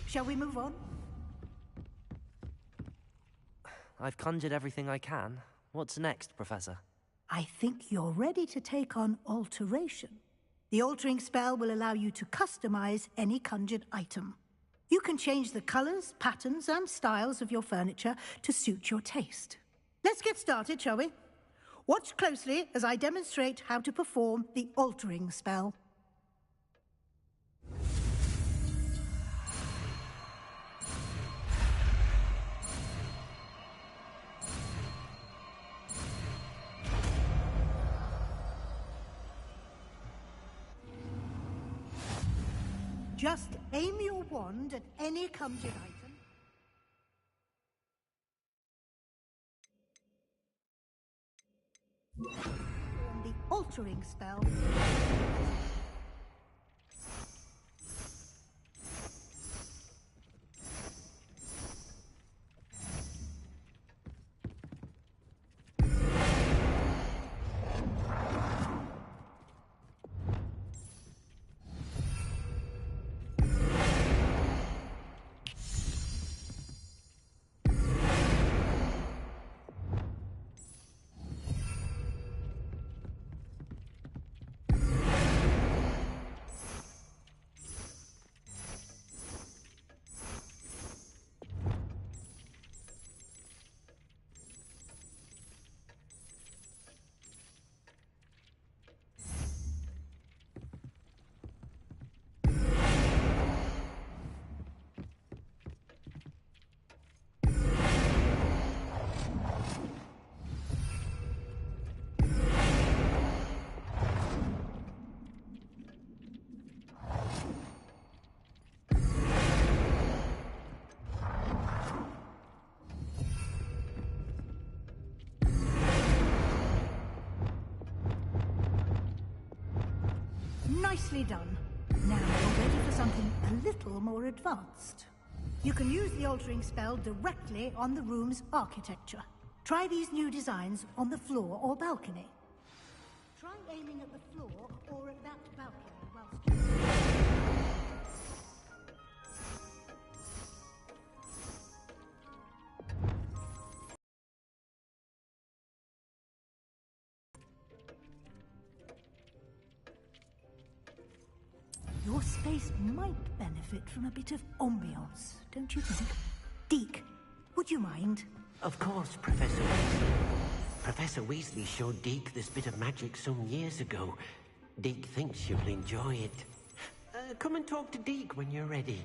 Shall we move on? I've conjured everything I can. What's next, Professor? I think you're ready to take on alteration. The altering spell will allow you to customize any conjured item. You can change the colors, patterns, and styles of your furniture to suit your taste. Let's get started, shall we? Watch closely as I demonstrate how to perform the altering spell. Just aim your wand at any conjured item. Perform the altering spell. Nicely done. Now you're ready for something a little more advanced. You can use the altering spell directly on the room's architecture. Try these new designs on the floor or balcony. Try aiming at the floor or at that balcony whilst your space might benefit from a bit of ambiance, don't you think? Deke, would you mind? Of course, Professor Weasley. Professor Weasley showed Deke this bit of magic some years ago. Deke thinks you'll enjoy it. Come and talk to Deke when you're ready.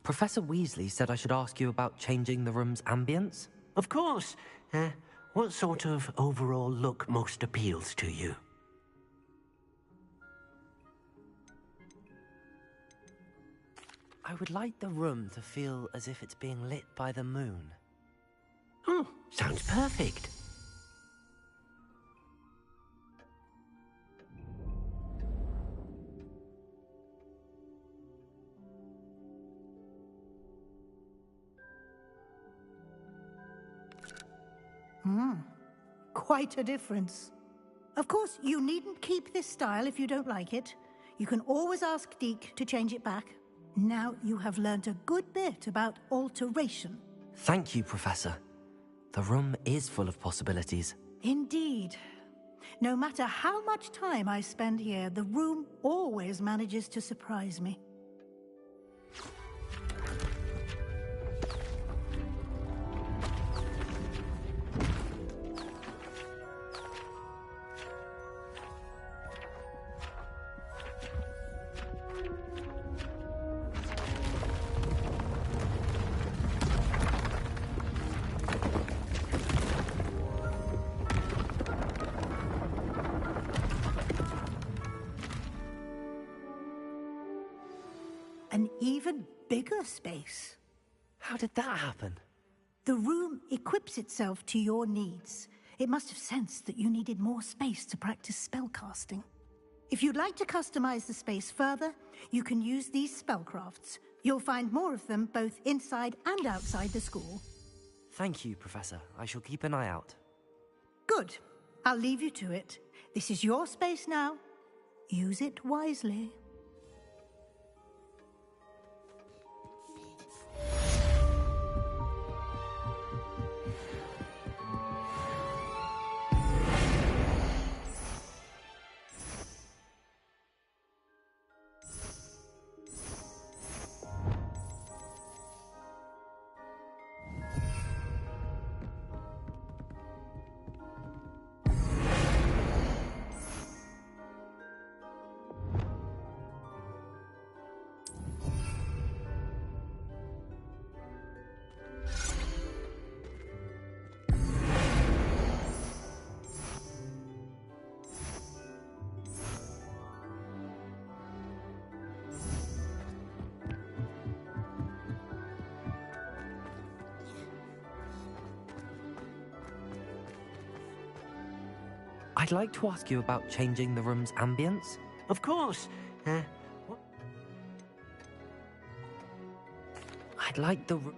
Professor Weasley said I should ask you about changing the room's ambience? Of course. What sort of overall look most appeals to you? I would like the room to feel as if it's being lit by the moon. Oh, sounds perfect. Quite a difference. Of course, you needn't keep this style if you don't like it. You can always ask Deke to change it back. Now you have learnt a good bit about alteration. Thank you, Professor. The room is full of possibilities. Indeed. No matter how much time I spend here, the room always manages to surprise me. An even bigger space. How did that happen? The room equips itself to your needs. It must have sensed that you needed more space to practice spellcasting. If you'd like to customize the space further, you can use these spellcrafts. You'll find more of them both inside and outside the school. Thank you, Professor. I shall keep an eye out. Good. I'll leave you to it. This is your space now. Use it wisely. I'd like to ask you about changing the room's ambience. Of course. I'd like the room...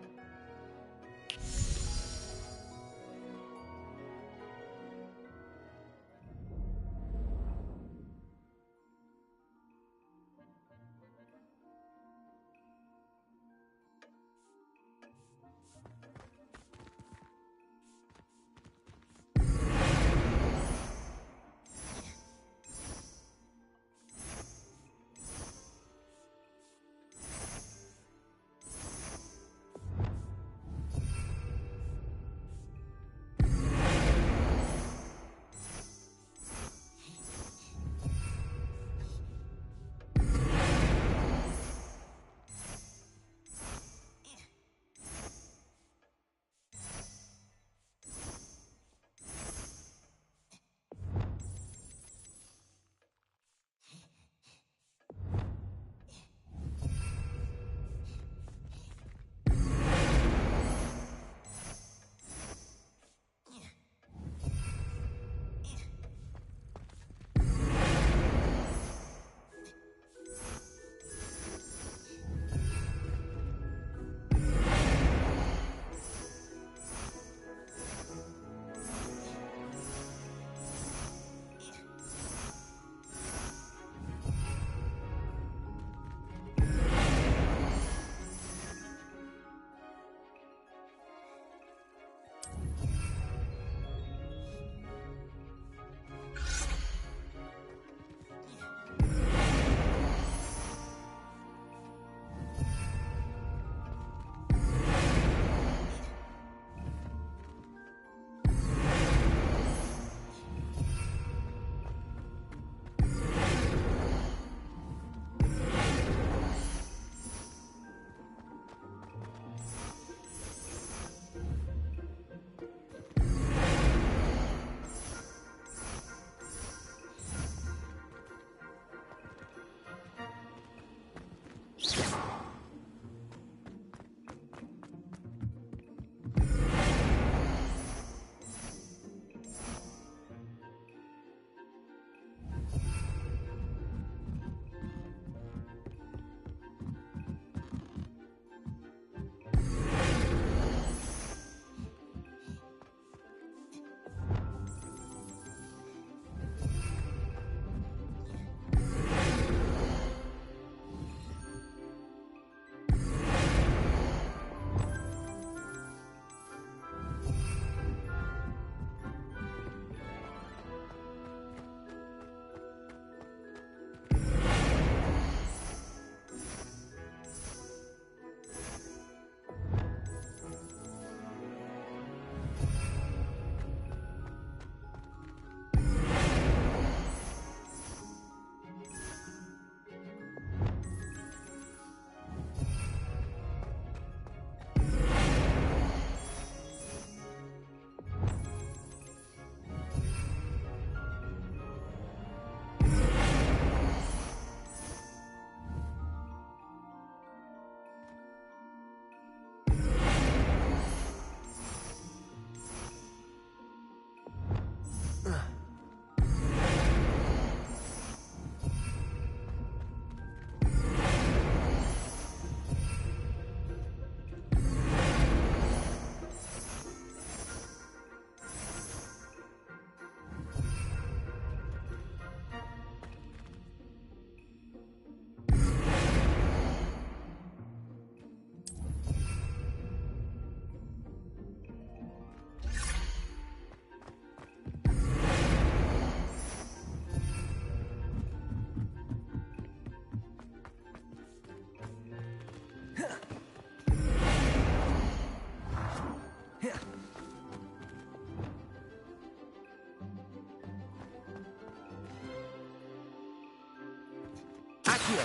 Accio!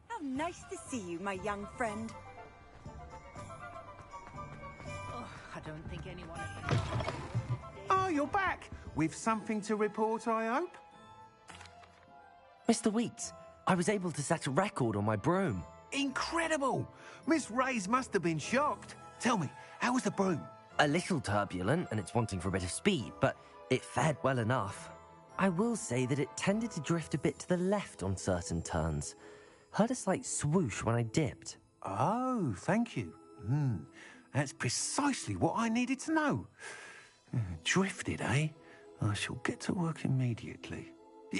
How nice to see you, my young friend. Oh, I don't think anyone... Oh, you're back! With something to report, I hope? Mr. Weeks, I was able to set a record on my broom. Incredible! Miss Reyes must have been shocked. Tell me, how was the broom? A little turbulent, and it's wanting for a bit of speed, but it fared well enough. I will say that it tended to drift a bit to the left on certain turns. Heard a slight swoosh when I dipped. Oh, thank you. That's precisely what I needed to know. Drifted, eh? I shall get to work immediately.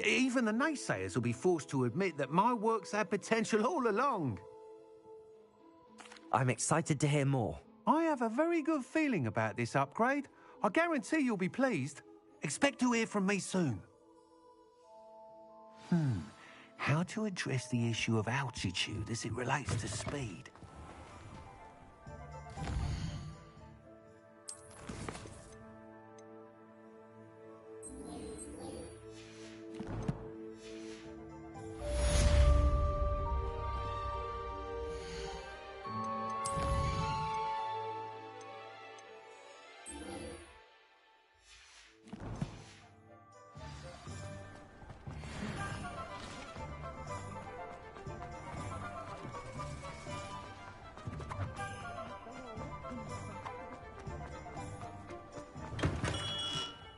Even the naysayers will be forced to admit that my work's had potential all along. I'm excited to hear more. I have a very good feeling about this upgrade. I guarantee you'll be pleased. Expect to hear from me soon. How to address the issue of altitude as it relates to speed?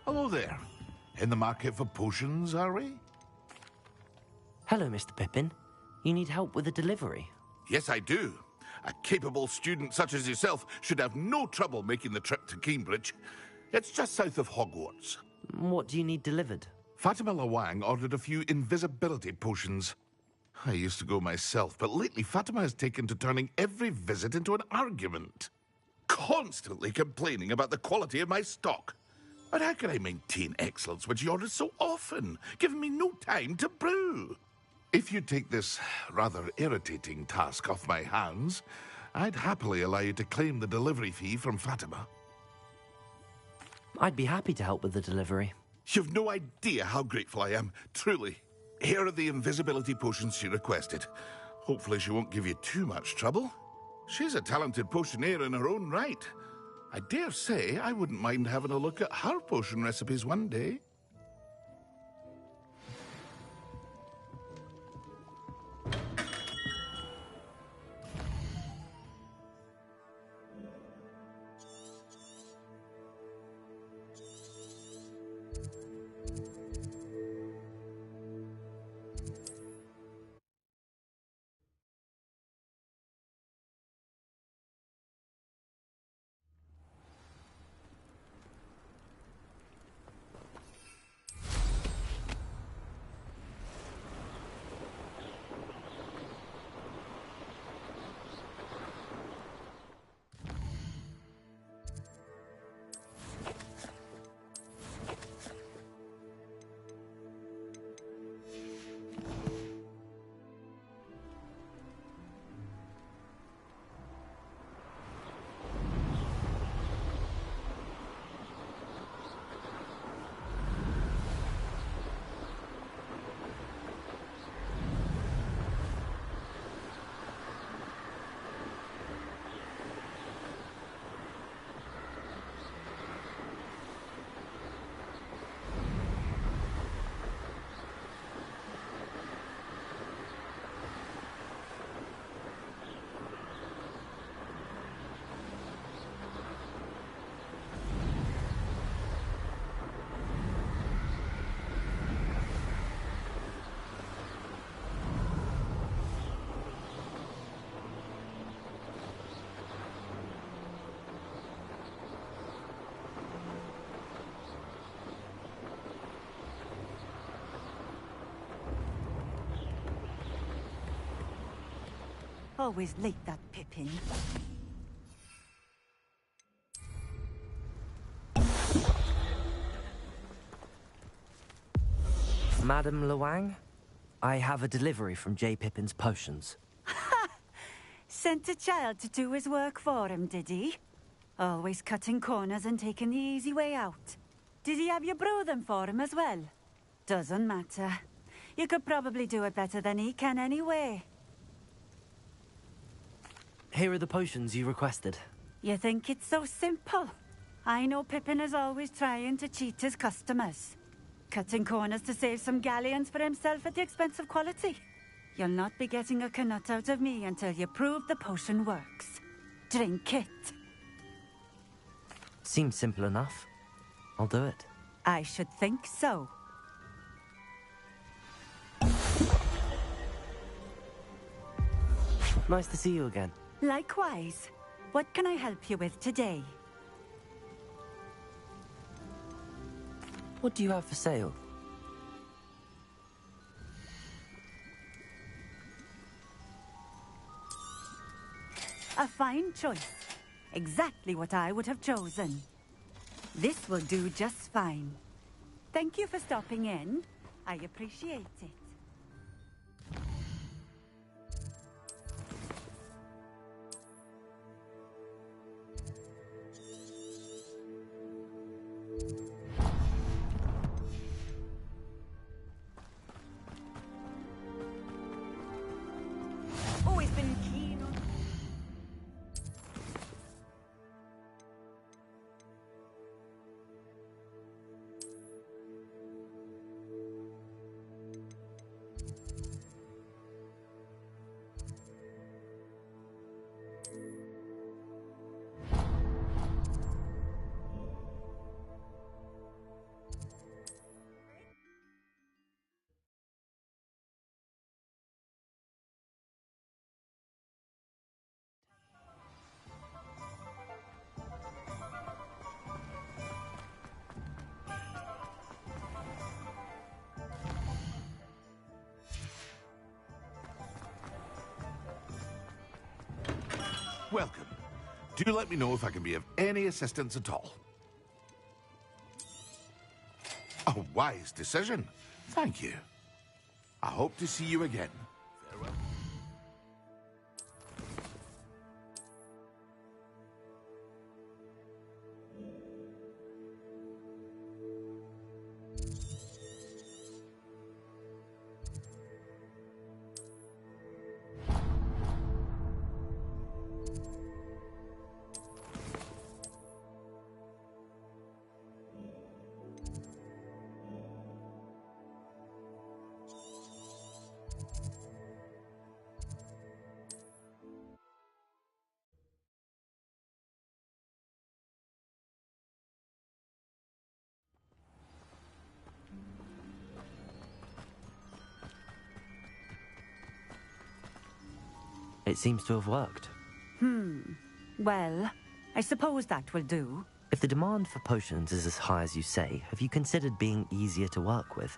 Hello there. In the market for potions, are we? Hello, Mr. Pippin. You need help with a delivery? Yes, I do. A capable student such as yourself should have no trouble making the trip to Cambridge. It's just south of Hogwarts. What do you need delivered? Fatima Lawang ordered a few invisibility potions. I used to go myself, but lately Fatima has taken to turning every visit into an argument. Constantly complaining about the quality of my stock. But how can I maintain excellence when she orders so often, giving me no time to brew? If you take this rather irritating task off my hands, I'd happily allow you to claim the delivery fee from Fatima. I'd be happy to help with the delivery. You've no idea how grateful I am, truly. Here are the invisibility potions she requested. Hopefully she won't give you too much trouble. She's a talented potioneer in her own right. I dare say I wouldn't mind having a look at her potion recipes one day. Always late, that Pippin. Madame Luang, I have a delivery from J. Pippin's potions. Sent a child to do his work for him, did he? Always cutting corners and taking the easy way out. Did he have you brew them for him as well? Doesn't matter. You could probably do it better than he can anyway. Here are the potions you requested. You think it's so simple? I know Pippin is always trying to cheat his customers. Cutting corners to save some galleons for himself at the expense of quality. You'll not be getting a canut out of me until you prove the potion works. Drink it. Seems simple enough. I'll do it. I should think so. Nice to see you again. Likewise. What can I help you with today? What do you have for sale? A fine choice. Exactly what I would have chosen. This will do just fine. Thank you for stopping in. I appreciate it. Always been keen on... Welcome. Do let me know if I can be of any assistance at all. A wise decision. Thank you. I hope to see you again. Farewell. It seems to have worked. Well, I suppose that will do. If the demand for potions is as high as you say, have you considered being easier to work with?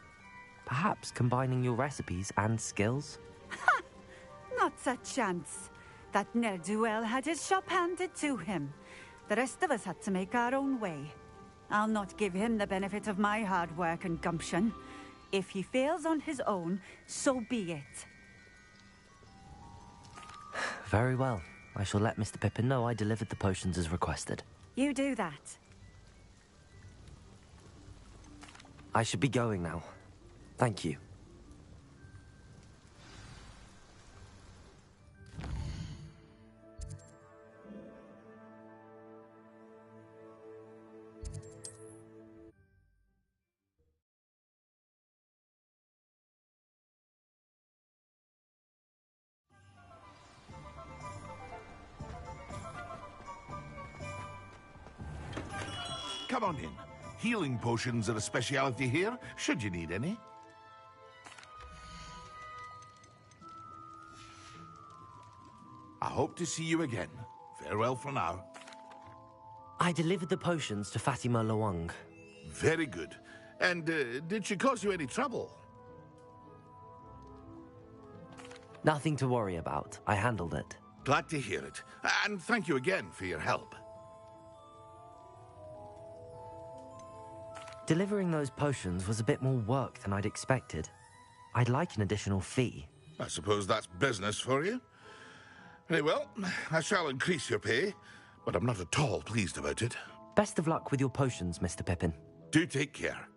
Perhaps combining your recipes and skills? Not a chance. That ne'er-do-well had his shop handed to him. The rest of us had to make our own way. I'll not give him the benefit of my hard work and gumption. If he fails on his own, so be it. Very well. I shall let Mr. Pippin know I delivered the potions as requested. You do that. I should be going now. Thank you. Come on in. Healing potions are a speciality here, should you need any. I hope to see you again. Farewell for now. I delivered the potions to Fatima Luang. Very good. And did she cause you any trouble? Nothing to worry about. I handled it. Glad to hear it. And thank you again for your help. Delivering those potions was a bit more work than I'd expected. I'd like an additional fee. I suppose that's business for you. Very well, I shall increase your pay, but I'm not at all pleased about it. Best of luck with your potions, Mr. Pippin. Do take care.